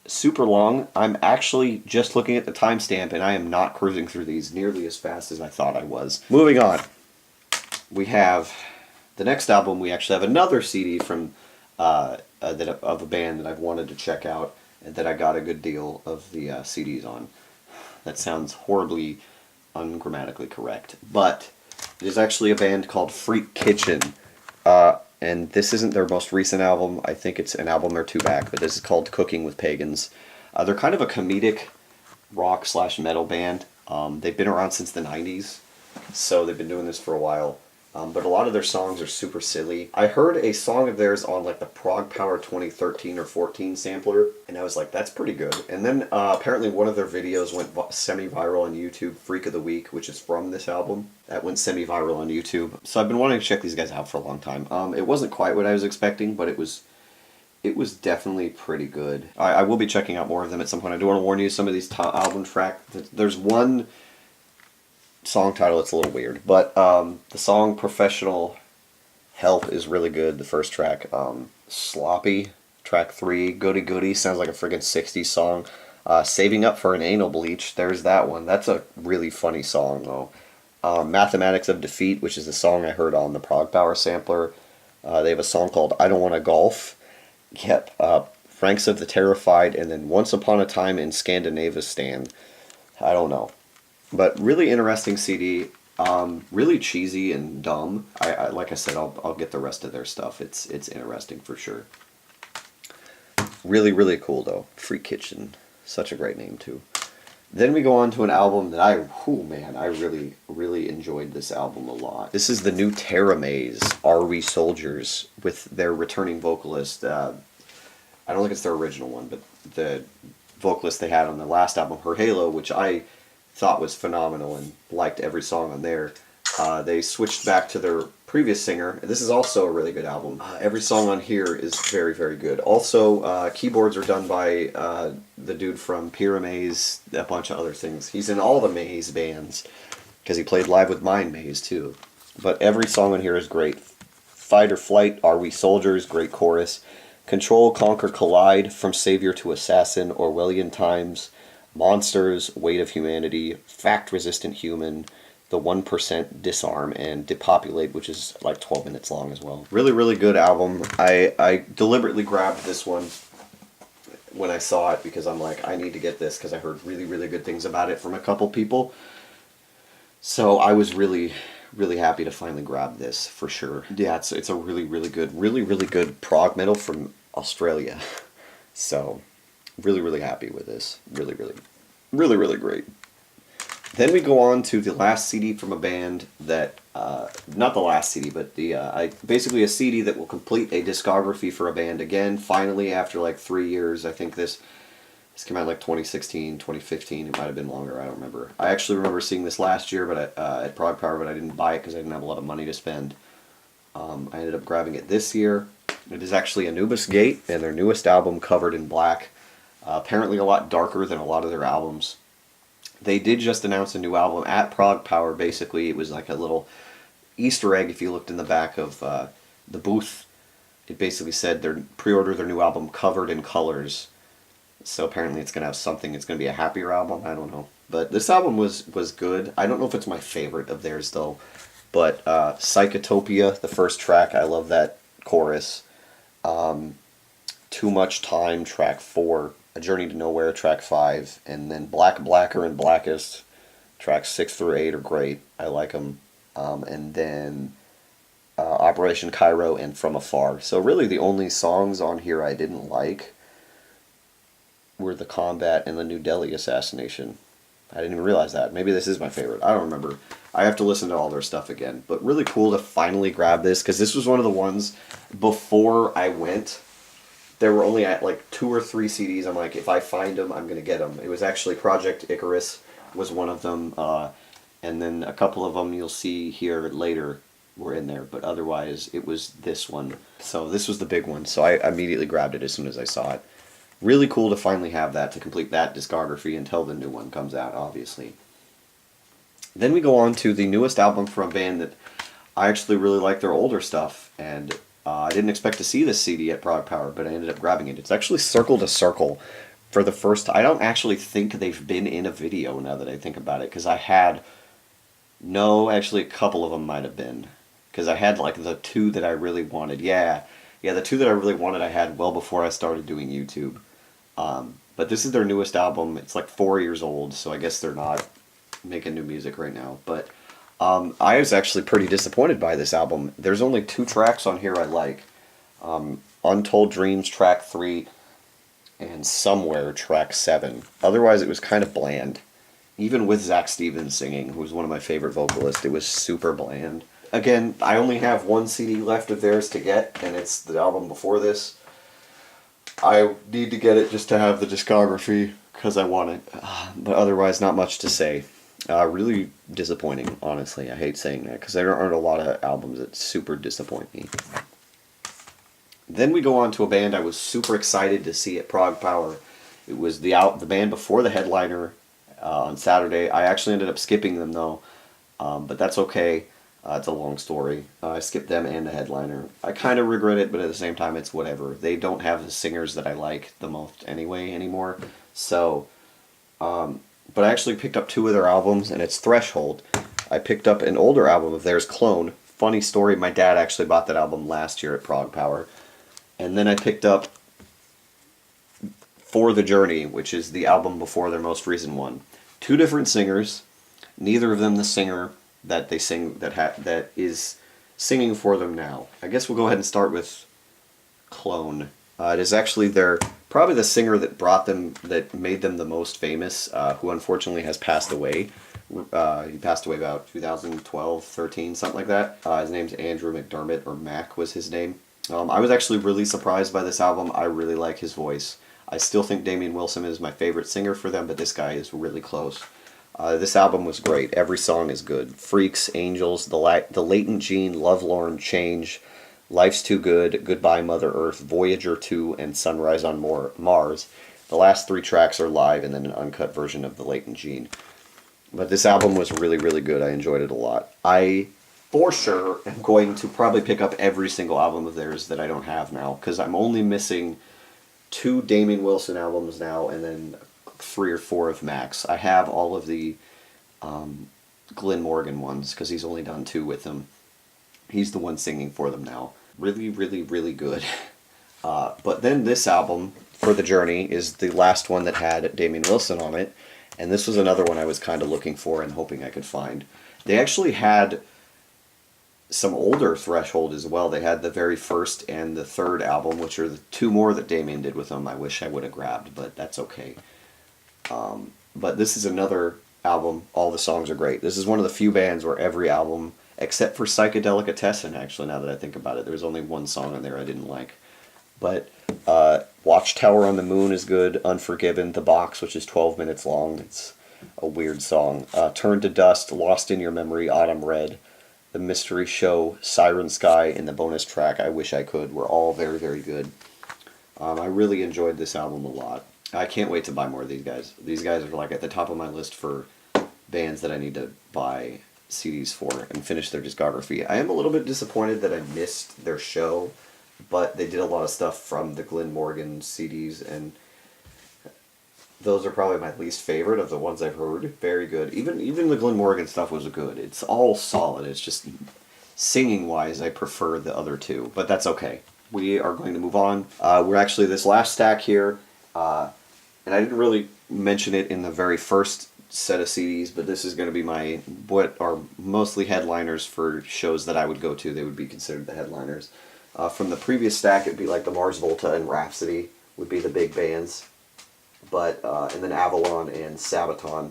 super long. I'm actually just looking at the timestamp, and I am not cruising through these nearly as fast as I thought I was. Moving on, we have the next album. We actually have another CD from of a band that I've wanted to check out and that I got a good deal of the CDs on. That sounds horribly ungrammatically correct, but it is actually a band called Freak Kitchen, and this isn't their most recent album. I think it's an album or two back, but this is called Cooking with Pagans. They're kind of a comedic rock slash metal band. They've been around since the 90s, so they've been doing this for a while. But a lot of their songs are super silly. I heard a song of theirs on like the Prog Power 2013 or 14 sampler, and I was like, that's pretty good. And then apparently one of their videos went semi-viral on YouTube, Freak of the Week, which is from this album. That went semi-viral on YouTube. So I've been wanting to check these guys out for a long time. It wasn't quite what I was expecting, but it was definitely pretty good. I will be checking out more of them at some point. I do want to warn you, some of these album tracks, there's one song title, it's a little weird, but the song Professional Help is really good. The first track, Sloppy, track 3, Goody Goody, sounds like a friggin' 60s song. Saving Up for an Anal Bleach, there's that one. That's a really funny song, though. Mathematics of Defeat, which is the song I heard on the Prog Power sampler. They have a song called I Don't Wanna Golf. Yep, Franks of the Terrified, and then Once Upon a Time in Scandinavistan. I don't know. But really interesting CD, really cheesy and dumb. I like I said, I'll get the rest of their stuff. It's interesting for sure. Really, really cool though. Freak Kitchen, such a great name too. Then we go on to an album that I really, really enjoyed this album a lot. This is the new Terra Maze, Are We Soldiers, with their returning vocalist. I don't think it's their original one, but the vocalist they had on the last album, Her Halo, which I thought was phenomenal and liked every song on there. They switched back to their previous singer. This is also a really good album. Every song on here is very, very good. Also, keyboards are done by the dude from Pyramaze, a bunch of other things. He's in all the Maze bands, because he played live with Mind Maze too. But every song on here is great. Fight or Flight, Are We Soldiers, great chorus. Control, Conquer, Collide, From Savior to Assassin, Orwellian Times. Monsters, Weight of Humanity, Fact-Resistant Human, The 1%, Disarm, and Depopulate, which is like 12 minutes long as well. Really, really good album. I deliberately grabbed this one when I saw it because I'm like, I need to get this because I heard really, really good things about it from a couple people. So I was really, really happy to finally grab this for sure. Yeah, it's a really, really good prog metal from Australia. So really, really happy with this. Really, really great. Then we go on to the last CD from a band that, not the last CD, but basically a CD that will complete a discography for a band again, finally, after like 3 years. I think this came out like 2016, 2015, it might have been longer, I don't remember. I actually remember seeing this last year but at Prog Power, but I didn't buy it because I didn't have a lot of money to spend. I ended up grabbing it this year. It is actually Anubis Gate, and their newest album, Covered in Black. Apparently a lot darker than a lot of their albums. They did just announce a new album at Prog Power. Basically, it was like a little Easter egg if you looked in the back of the booth. It basically said they're pre-order their new album Covered in Colors. So apparently it's going to have something. It's going to be a happier album. I don't know. But this album was good. I don't know if it's my favorite of theirs, though. But Psychotopia, the first track, I love that chorus. Too Much Time, track 4. A Journey to Nowhere, track 5. And then Black, Blacker, and Blackest, tracks 6 through 8 are great. I like them. And then Operation Cairo and From Afar. So really the only songs on here I didn't like were The Combat and the New Delhi Assassination. I didn't even realize that. Maybe this is my favorite. I don't remember. I have to listen to all their stuff again. But really cool to finally grab this, because this was one of the ones before I went. There were only like 2 or 3 CDs. I'm like, if I find them, I'm going to get them. It was actually Project Icarus was one of them. And then a couple of them you'll see here later were in there. But otherwise, it was this one. So this was the big one. So I immediately grabbed it as soon as I saw it. Really cool to finally have that, to complete that discography until the new one comes out, obviously. Then we go on to the newest album from a band that I actually really like their older stuff, and I didn't expect to see this CD at Prog Power, but I ended up grabbing it. It's actually Circle to Circle for the first. I don't actually think they've been in a video now that I think about it, because actually a couple of them might have been, because I had like the 2 that I really wanted. Yeah, Yeah, the two that I really wanted I had well before I started doing YouTube. But this is their newest album. It's like 4 years old, so I guess they're not making new music right now. But I was actually pretty disappointed by this album. There's only 2 tracks on here I like. Untold Dreams track 3 and Somewhere track 7. Otherwise it was kind of bland. Even with Zach Stevens singing, who's one of my favorite vocalists, it was super bland. Again, I only have 1 CD left of theirs to get, and it's the album before this. I need to get it just to have the discography because I want it. But otherwise, not much to say. Really disappointing, honestly. I hate saying that because there aren't a lot of albums that super disappoint me. Then we go on to a band I was super excited to see at Prague Power. It was the band before the headliner on Saturday. I actually ended up skipping them though, but that's okay. It's a long story. I skipped them and the headliner. I kind of regret it, but at the same time, it's whatever. They don't have the singers that I like the most anyway anymore. So, but I actually picked up 2 of their albums, and it's Threshold. I picked up an older album of theirs, Clone. Funny story, my dad actually bought that album last year at Prague Power. And then I picked up For the Journey, which is the album before their most recent one. 2 different singers, neither of them the singer that they sing that is singing for them now. I guess we'll go ahead and start with Clone. It is actually probably the singer that made them the most famous, who unfortunately has passed away. He passed away about 2012, 13, something like that. His name's Andrew McDermott, or Mac was his name. I was actually really surprised by this album. I really like his voice. I still think Damian Wilson is my favorite singer for them, but this guy is really close. This album was great. Every song is good. Freaks, Angels, The Latent Gene, Lovelorn, Change, Life's Too Good, Goodbye Mother Earth, Voyager 2, and Sunrise on Mars. The last 3 tracks are live and then an uncut version of The Latent Gene. But this album was really, really good. I enjoyed it a lot. I, for sure, am going to probably pick up every single album of theirs that I don't have now, because I'm only missing 2 Damian Wilson albums now, and then 3 or 4 of Max. I have all of the Glenn Morgan ones, because he's only done 2 with them. He's the one singing for them now. Really, really, really good. But then this album, For the Journey, is the last one that had Damian Wilson on it, and this was another one I was kind of looking for and hoping I could find. They actually had some older Threshold as well. They had the very first and the third album, which are the 2 more that Damian did with them. I wish I would have grabbed, but that's okay. But this is another album. All the songs are great. This is one of the few bands where every album, except for Psychedelicatessen, actually, now that I think about it, there was only 1 song on there I didn't like. But Watchtower on the Moon is good. Unforgiven, The Box, which is 12 minutes long. It's a weird song. Turn to Dust, Lost in Your Memory, Autumn Red, The Mystery Show, Siren Sky, and the bonus track, I Wish I Could, were all very, very good. I really enjoyed this album a lot. I can't wait to buy more of these guys. These guys are like at the top of my list for bands that I need to buy CDs for and finish their discography. I am a little bit disappointed that I missed their show, but they did a lot of stuff from the Glenn Morgan CDs, and those are probably my least favorite of the ones I've heard. Very good. Even the Glenn Morgan stuff was good. It's all solid. It's just singing-wise, I prefer the other 2, but that's okay. We are going to move on. We're actually this last stack here, and I didn't really mention it in the very first set of CDs, but this is going to be what are mostly headliners for shows that I would go to. They would be considered the headliners. From the previous stack, it'd be like the Mars Volta and Rhapsody would be the big bands. But, and then Avalon and Sabaton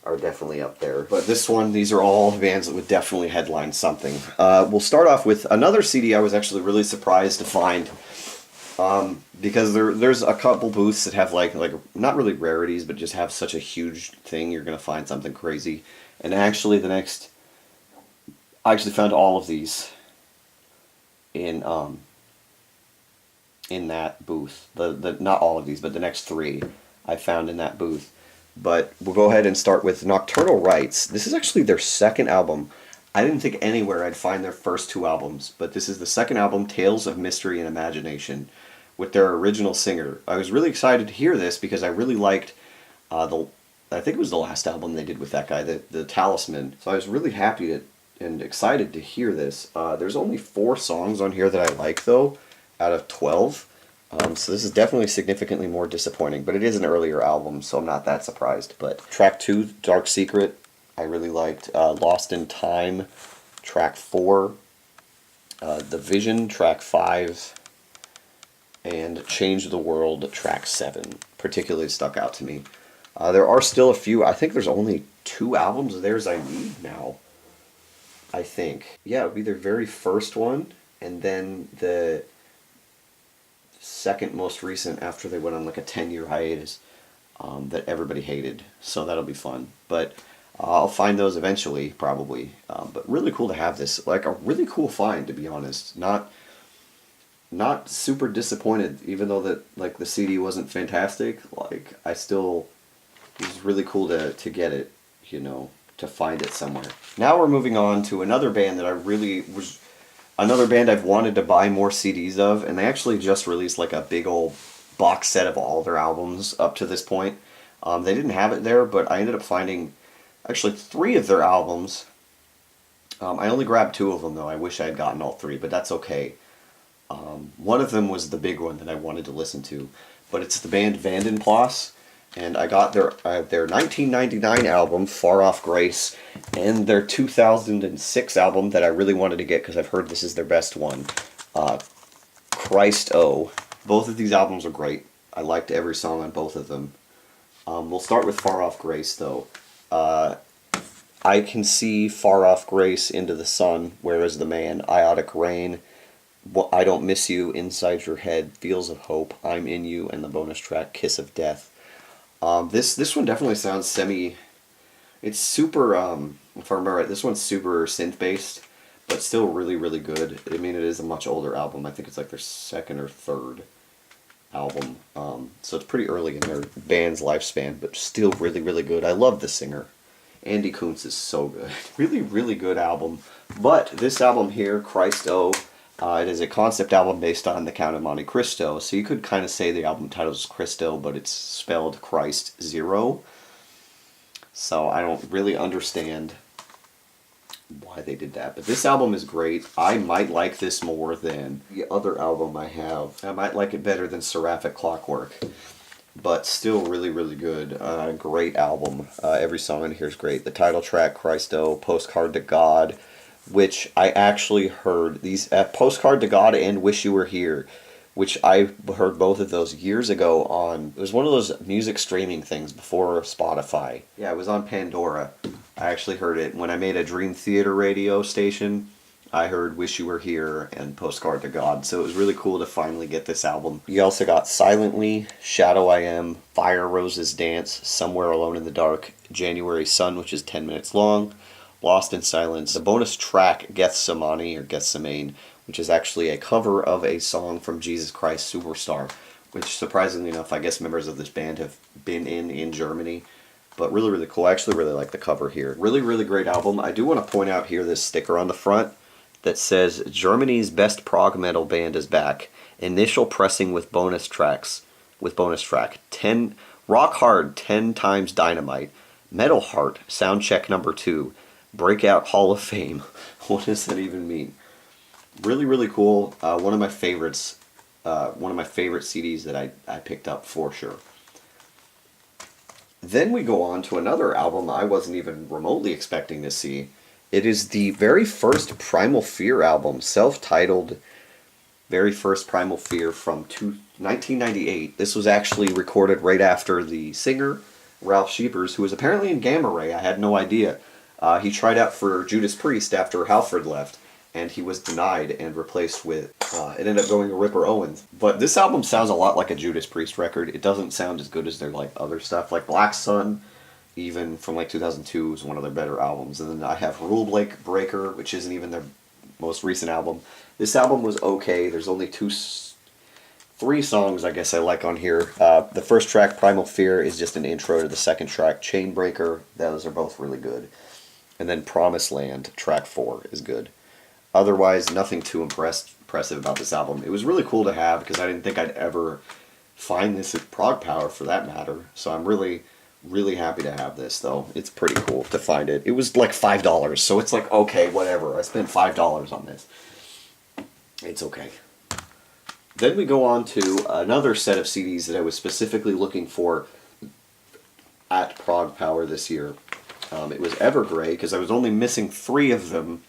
are definitely up there. But this one, these are all bands that would definitely headline something. We'll start off with another CD I was actually really surprised to find. Because there's a couple booths that have like not really rarities, but just have such a huge thing, you're going to find something crazy. And actually I actually found all of these in that booth. The not all of these, but the next 3 I found in that booth. But we'll go ahead and start with Nocturnal Rites. This is actually their second album. I didn't think anywhere I'd find their first 2 albums, but this is the second album, Tales of Mystery and Imagination, with their original singer. I was really excited to hear this because I really liked I think it was the last album they did with that guy, the Talisman. So I was really happy and excited to hear this. There's only 4 songs on here that I like, though. out of 12. So this is definitely significantly more disappointing, but it is an earlier album, so I'm not that surprised. But track 2, Dark Secret, I really liked. Lost in Time, track 4. The Vision, track 5. And Change the World, track 7, particularly stuck out to me. There are still a few. I think there's only 2 albums of theirs I need now. I think. Yeah, it would be their very first one, and then the second most recent after they went on like a 10-year hiatus that everybody hated. So that'll be fun. But I'll find those eventually, probably. But really cool to have this. Like a really cool find, to be honest. Not super disappointed, even though that like the CD wasn't fantastic. Like it was really cool to get it, to find it somewhere. Now we're moving on to another band that another band I've wanted to buy more CDs of, and they actually just released like a big old box set of all their albums up to this point. They didn't have it there, but I ended up finding actually 3 of their albums. I only grabbed 2 of them though. I wish I had gotten all 3, but that's okay. One of them was the big one that I wanted to listen to, but it's the band Vandenplas, and I got their 1999 album, Far Off Grace, and their 2006 album that I really wanted to get because I've heard this is their best one, Christ O. Both of these albums are great. I liked every song on both of them. We'll start with Far Off Grace, though. I can see Far Off Grace, Into the Sun, Where is the Man, Iotic Rain, I Don't Miss You, Inside Your Head, Feels of Hope, I'm In You, and the bonus track, Kiss of Death. This one definitely sounds it's super, if I remember right, this one's super synth-based, but still really, really good. I mean, it is a much older album. I think it's like their second or third album. So it's pretty early in their band's lifespan, but still really, really good. I love the singer. Andy Kuntz is so good. Really, really good album. But this album here, Christ O, it is a concept album based on The Count of Monte Cristo, so you could kind of say the album title is Cristo, but it's spelled Christ Zero. So I don't really understand why they did that. But this album is great. I might like this more than the other album I have. I might like it better than Seraphic Clockwork. But still really, really good. Great album. Every song in here is great. The title track, Christo, Postcard to God, which I actually heard. These Postcard to God and Wish You Were Here, which I heard both of those years ago on, it was one of those music streaming things before Spotify. Yeah, it was on Pandora. I actually heard it when I made a Dream Theater radio station. I heard Wish You Were Here and Postcard to God, so it was really cool to finally get this album. You also got Silently, Shadow I Am, Fire Roses Dance, Somewhere Alone in the Dark, January Sun, which is 10 minutes long, Lost in Silence, the bonus track Gethsemane or Gethsemane, which is actually a cover of a song from Jesus Christ Superstar, which surprisingly enough, I guess members of this band have been in Germany. But really, really cool. I actually really like the cover here. Really, really great album. I do want to point out here this sticker on the front that says Germany's best prog metal band is back. Initial pressing with bonus tracks. With bonus track 10 Rock Hard 10 times Dynamite. Metal Heart Soundcheck number 2. Breakout Hall of Fame. What does that even mean? Really, really cool. One of my favorites. One of my favorite CDs that I picked up for sure. Then we go on to another album I wasn't even remotely expecting to see. It is the very first Primal Fear album, self-titled very first Primal Fear from 1998. This was actually recorded right after the singer, Ralph Scheepers, who was apparently in Gamma Ray. I had no idea. He tried out for Judas Priest after Halford left, and he was denied and replaced with, it ended up going to Ripper Owens. But this album sounds a lot like a Judas Priest record. It doesn't sound as good as their like other stuff, like Black Sun, even from like 2002 is one of their better albums. And then I have Rule Breaker, which isn't even their most recent album. This album was okay. There's only 3 songs I guess I like on here. The first track, Primal Fear, is just an intro to the second track, Chainbreaker. Those are both really good. And then Promised Land, track 4, is good. Otherwise, nothing too impressive about this album. It was really cool to have because I didn't think I'd ever find this at Prog Power for that matter. So I'm really, really happy to have this though. It's pretty cool to find it. It was like $5, so it's like, okay, whatever. I spent $5 on this. It's okay. Then we go on to another set of CDs that I was specifically looking for at Prog Power this year. It was Evergrey, because I was only missing 3 of them,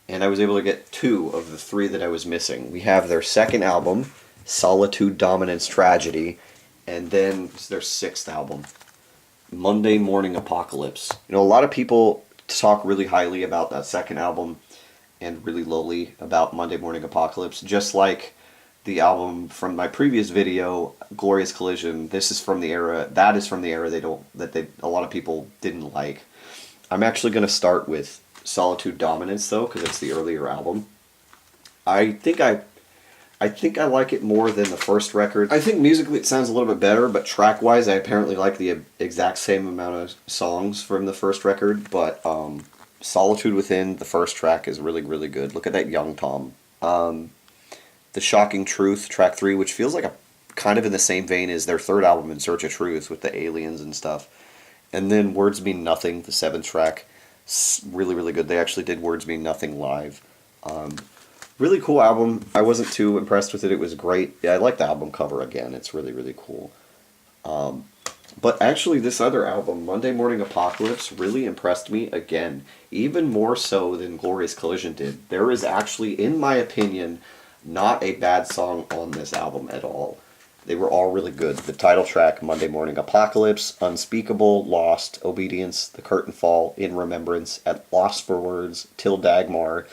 and I was able to get 2 of the 3 that I was missing. We have their second album, Solitude, Dominance, Tragedy, and then it's their 6th album, Monday Morning Apocalypse. You know, a lot of people talk really highly about that second album and really lowly about Monday Morning Apocalypse, just like the album from my previous video, Glorious Collision. This is from the era, that is from the era a lot of people didn't like. I'm actually going to start with Solitude Dominance though, because it's the earlier album. I think I like it more than the first record. I think musically it sounds a little bit better, but track-wise I apparently like the exact same amount of songs from the first record, but Solitude Within, the first track, is really, really good. Look at that young Tom. The Shocking Truth, track 3, which feels like a kind of in the same vein as their third album, In Search of Truth, with the aliens and stuff. And then Words Mean Nothing, the 7th track, really, really good. They actually did Words Mean Nothing live. Really cool album. I wasn't too impressed with it. It was great. Yeah, I like the album cover again. It's really, really cool. But actually, this other album, Monday Morning Apocalypse, really impressed me again. Even more so than Glorious Collision did. There is actually, in my opinion, not a bad song on this album at all. They were all really good. The title track, Monday Morning Apocalypse, Unspeakable, Lost, Obedience, The Curtain Fall, In Remembrance, At Lost for Words, Till Dagmar,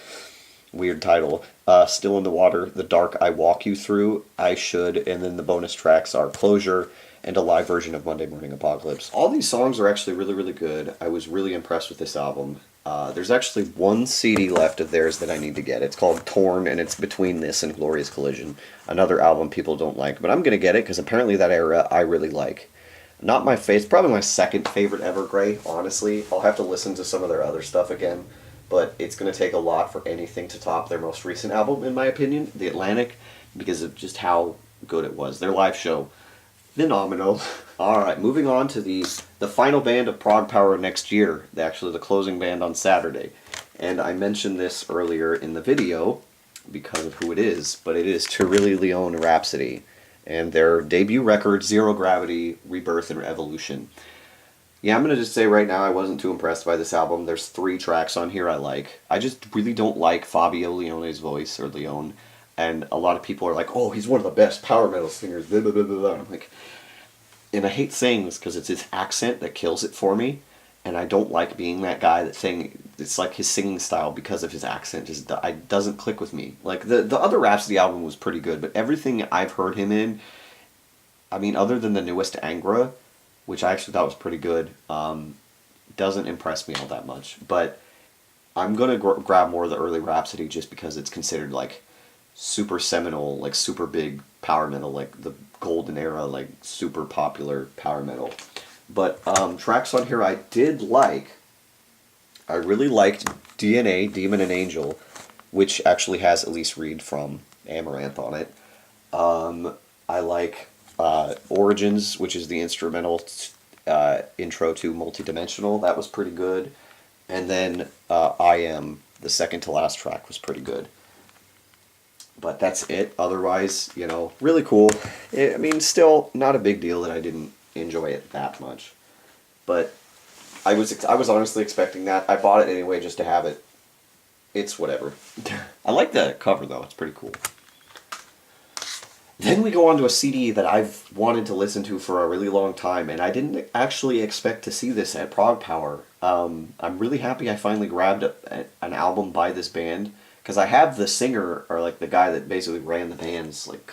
weird title, Still in the Water, The Dark I Walk You Through, I Should, and then the bonus tracks are Closure and a live version of Monday Morning Apocalypse. All these songs are actually really, really good. I was really impressed with this album. There's actually one CD left of theirs that I need to get. It's called Torn, and it's between this and Glorious Collision. Another album people don't like, but I'm going to get it because apparently that era I really like. Not my favorite, probably my second favorite Evergrey, honestly. I'll have to listen to some of their other stuff again, but it's going to take a lot for anything to top their most recent album, in my opinion, The Atlantic, because of just how good it was. Their live show, phenomenal. Alright, moving on to the final band of Prog Power next year, actually the closing band on Saturday. And I mentioned this earlier in the video because of who it is, but it is Tourili Leone Rhapsody and their debut record, Zero Gravity, Rebirth and Evolution. Yeah, I'm going to just say right now I wasn't too impressed by this album. There's 3 tracks on here I like. I just really don't like Fabio Leone's voice, or Leone, and a lot of people are like, oh, he's one of the best power metal singers, blah, blah, blah, blah, blah. I'm like, and I hate saying this because it's his accent that kills it for me, and I don't like being that guy that it's like his singing style because of his accent just doesn't click with me. Like, the other Rhapsody album was pretty good, but everything I've heard him in, I mean, other than the newest Angra, which I actually thought was pretty good, doesn't impress me all that much. But I'm going to grab more of the early Rhapsody just because it's considered, like, super seminal, like, super big power metal, like the golden era, like, super popular power metal. But tracks on here I did like. I really liked DNA, Demon and Angel, which actually has Elise Reed from Amaranth on it. I like Origins, which is the instrumental intro to Multidimensional. That was pretty good. And then I Am, the second to last track, was pretty good. But that's it. Otherwise, you know, really cool. I mean, still not a big deal that I didn't enjoy it that much. But I was honestly expecting that. I bought it anyway just to have it. It's whatever. I like the cover though. It's pretty cool. Then we go on to a CD that I've wanted to listen to for a really long time, and I didn't actually expect to see this at Prog Power. I'm really happy I finally grabbed an album by this band, because I have the singer, or like the guy that basically ran the band's, like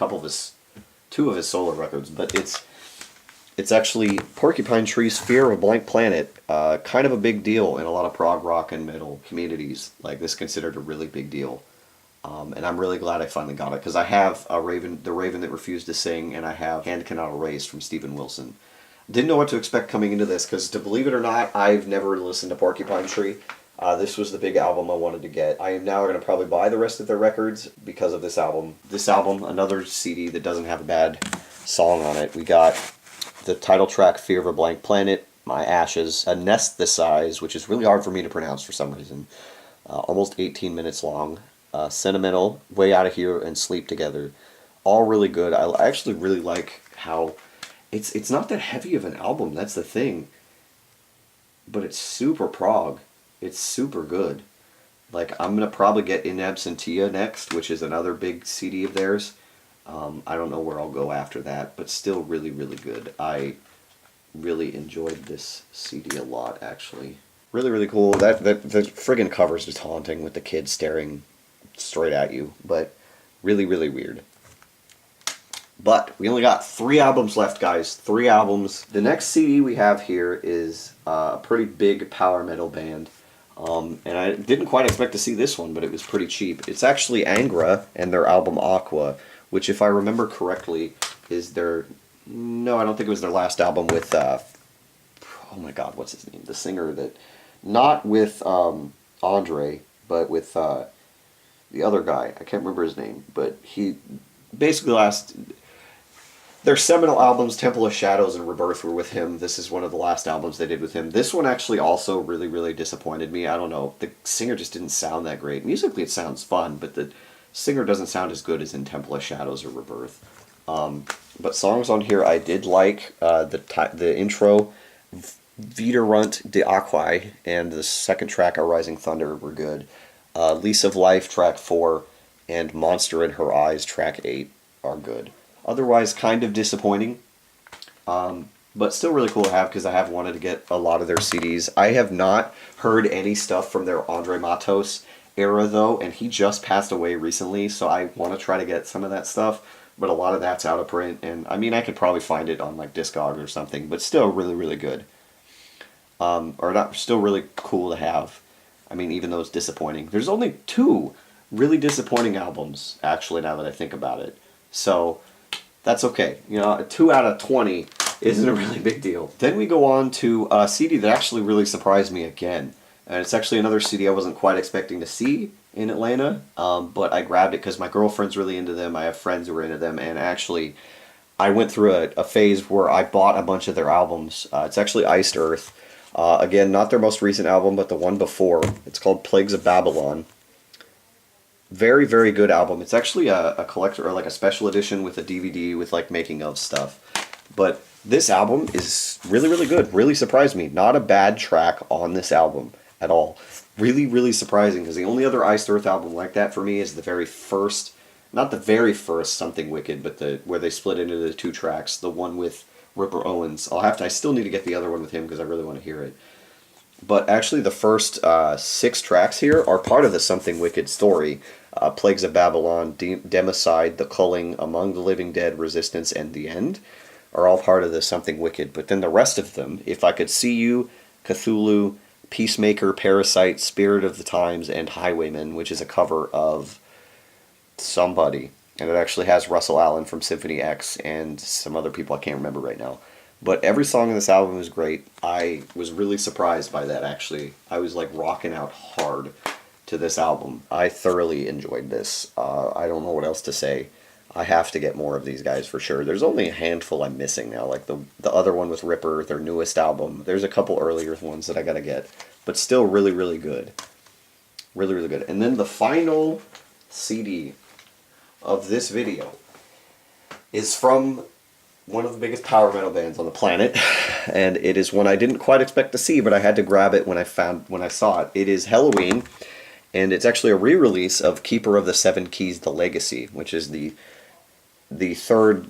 two of his solo records, but it's actually Porcupine Tree's Fear of a Blank Planet, kind of a big deal in a lot of prog rock and metal communities. Like, this is considered a really big deal. And I'm really glad I finally got it, because I have The Raven That Refused to Sing, and I have Hand Cannot Erase from Steven Wilson. Didn't know what to expect coming into this, because to believe it or not, I've never listened to Porcupine Tree. This was the big album I wanted to get. I am now going to probably buy the rest of their records because of this album. This album, another CD that doesn't have a bad song on it. We got the title track, Fear of a Blank Planet, My Ashes, Anesthesize, which is really hard for me to pronounce for some reason. Almost 18 minutes long. Sentimental, Way Out of Here, and Sleep Together. All really good. I actually really like how it's not that heavy of an album. That's the thing. But it's super prog. It's super good. Like, I'm gonna probably get In Absentia next, which is another big CD of theirs. I don't know where I'll go after that, but still really, really good. I really enjoyed this CD a lot, actually. Really, really cool. That the friggin' cover's just haunting with the kid staring straight at you, but really, really weird. But we only got 3 albums left, guys. 3 albums. The next CD we have here is a pretty big power metal band. And I didn't quite expect to see this one, but it was pretty cheap. It's actually Angra and their album Aqua, which, if I remember correctly, is their... No, I don't think it was their last album with... oh my god, what's his name? The singer that... Not with Andre, but with the other guy. I can't remember his name, but he... Basically last... Their seminal albums, Temple of Shadows and Rebirth, were with him. This is one of the last albums they did with him. This one actually also really, really disappointed me. I don't know. The singer just didn't sound that great. Musically, it sounds fun, but the singer doesn't sound as good as in Temple of Shadows or Rebirth. But songs on here I did like. The intro, Widerrand de Aquae, and the second track, A Rising Thunder, were good. Lease of Life, track 4, and Monster in Her Eyes, track 8, are good. Otherwise, kind of disappointing, but still really cool to have because I have wanted to get a lot of their CDs. I have not heard any stuff from their Andre Matos era, though, and he just passed away recently, so I want to try to get some of that stuff, but a lot of that's out of print, and I mean, I could probably find it on like Discog or something, but still really, really good. Or not, still really cool to have. I mean, even though it's disappointing. There's only 2 really disappointing albums, actually, now that I think about it. So... That's okay. You know, 2 out of 20 isn't a really big deal. Then we go on to a CD that actually really surprised me again. And it's actually another CD I wasn't quite expecting to see in Atlanta, but I grabbed it because my girlfriend's really into them. I have friends who are into them, and actually I went through a phase where I bought a bunch of their albums. It's actually Iced Earth. Again, not their most recent album, but the one before. It's called Plagues of Babylon. Very, very good album. It's actually a collector, or like a special edition with a DVD with like making of stuff. But this album is really, really good. Really surprised me. Not a bad track on this album at all. Really, really surprising, because the only other Iced Earth album like that for me is the very first, not the very first Something Wicked, but where they split into the 2 tracks, the one with Ripper Owens. I still need to get the other one with him because I really want to hear it. But actually the first 6 tracks here are part of the Something Wicked story. Plagues of Babylon, Democide, The Culling, Among the Living Dead, Resistance, and The End are all part of the Something Wicked. But then the rest of them, If I Could See You, Cthulhu, Peacemaker, Parasite, Spirit of the Times, and Highwayman, which is a cover of somebody. And it actually has Russell Allen from Symphony X and some other people I can't remember right now. But every song in this album is great. I was really surprised by that, actually. I was like rocking out hard to this album. I thoroughly enjoyed this. I don't know what else to say. I have to get more of these guys for sure. There's only a handful I'm missing now, like the other one with Ripper, their newest album. There's a couple earlier ones that I gotta get, but still really, really good. Really, really good. And then the final CD of this video is from one of the biggest power metal bands on the planet, and it is one I didn't quite expect to see, but I had to grab it when I saw it. It is Helloween, and it's actually a re-release of Keeper of the Seven Keys: The Legacy, which is the third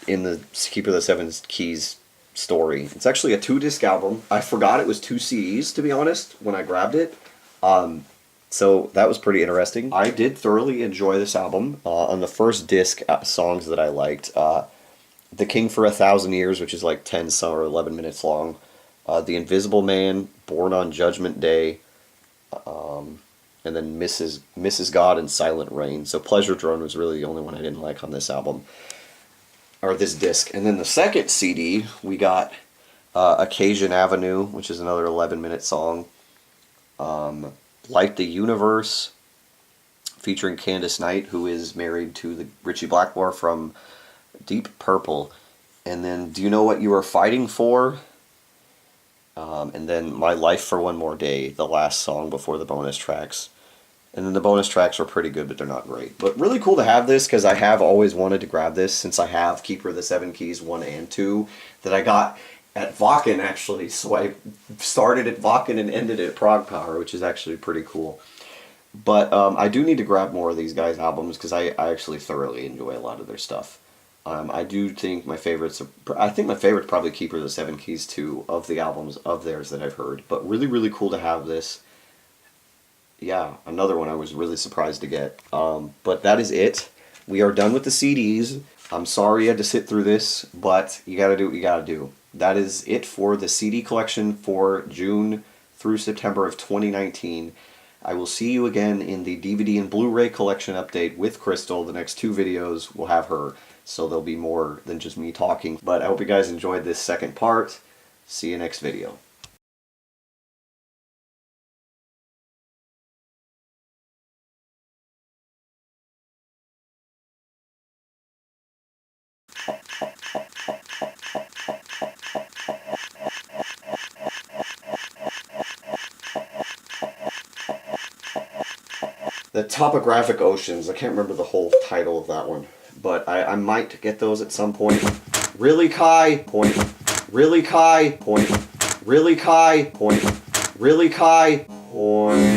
in the Keeper of the Seven Keys story. It's actually a 2-disc album. I forgot it was 2 CDs, to be honest, when I grabbed it. So that was pretty interesting. I did thoroughly enjoy this album. On the first disc, songs that I liked, The King for 1,000 Years, which is like 10 or 11 minutes long. The Invisible Man, Born on Judgment Day, and then Mrs. God and Silent Rain. So Pleasure Drone was really the only one I didn't like on this album, or this disc. And then the second CD, we got Occasion Avenue, which is another 11-minute song. Light the Universe, featuring Candice Knight, who is married to the Ritchie Blackmore from Deep Purple. And then Do You Know What You Are Fighting For? And then My Life for One More Day, the last song before the bonus tracks. And then the bonus tracks are pretty good, but they're not great. But really cool to have this, because I have always wanted to grab this since I have Keeper of the Seven Keys 1 and 2 that I got at Wacken, actually. So I started at Wacken and ended at Prog Power, which is actually pretty cool. But I do need to grab more of these guys' albums, because I actually thoroughly enjoy a lot of their stuff. I do think my favorites are, I think my favorite's probably Keeper of the Seven Keys 2 of the albums of theirs that I've heard. But really, really cool to have this. Yeah, another one I was really surprised to get. But that is it. We are done with the CDs. I'm sorry you had to sit through this, but you gotta do what you gotta do. That is it for the CD collection for June through September of 2019. I will see you again in the DVD and Blu-ray collection update with Crystal. The next 2 videos will have her, so there'll be more than just me talking. But I hope you guys enjoyed this second part. See you next video. The Topographic Oceans. I can't remember the whole title of that one, but I might get those at some point. Really, Kai? Point. Really, Kai? Point. Really, Kai? Point. Really, Kai? Point.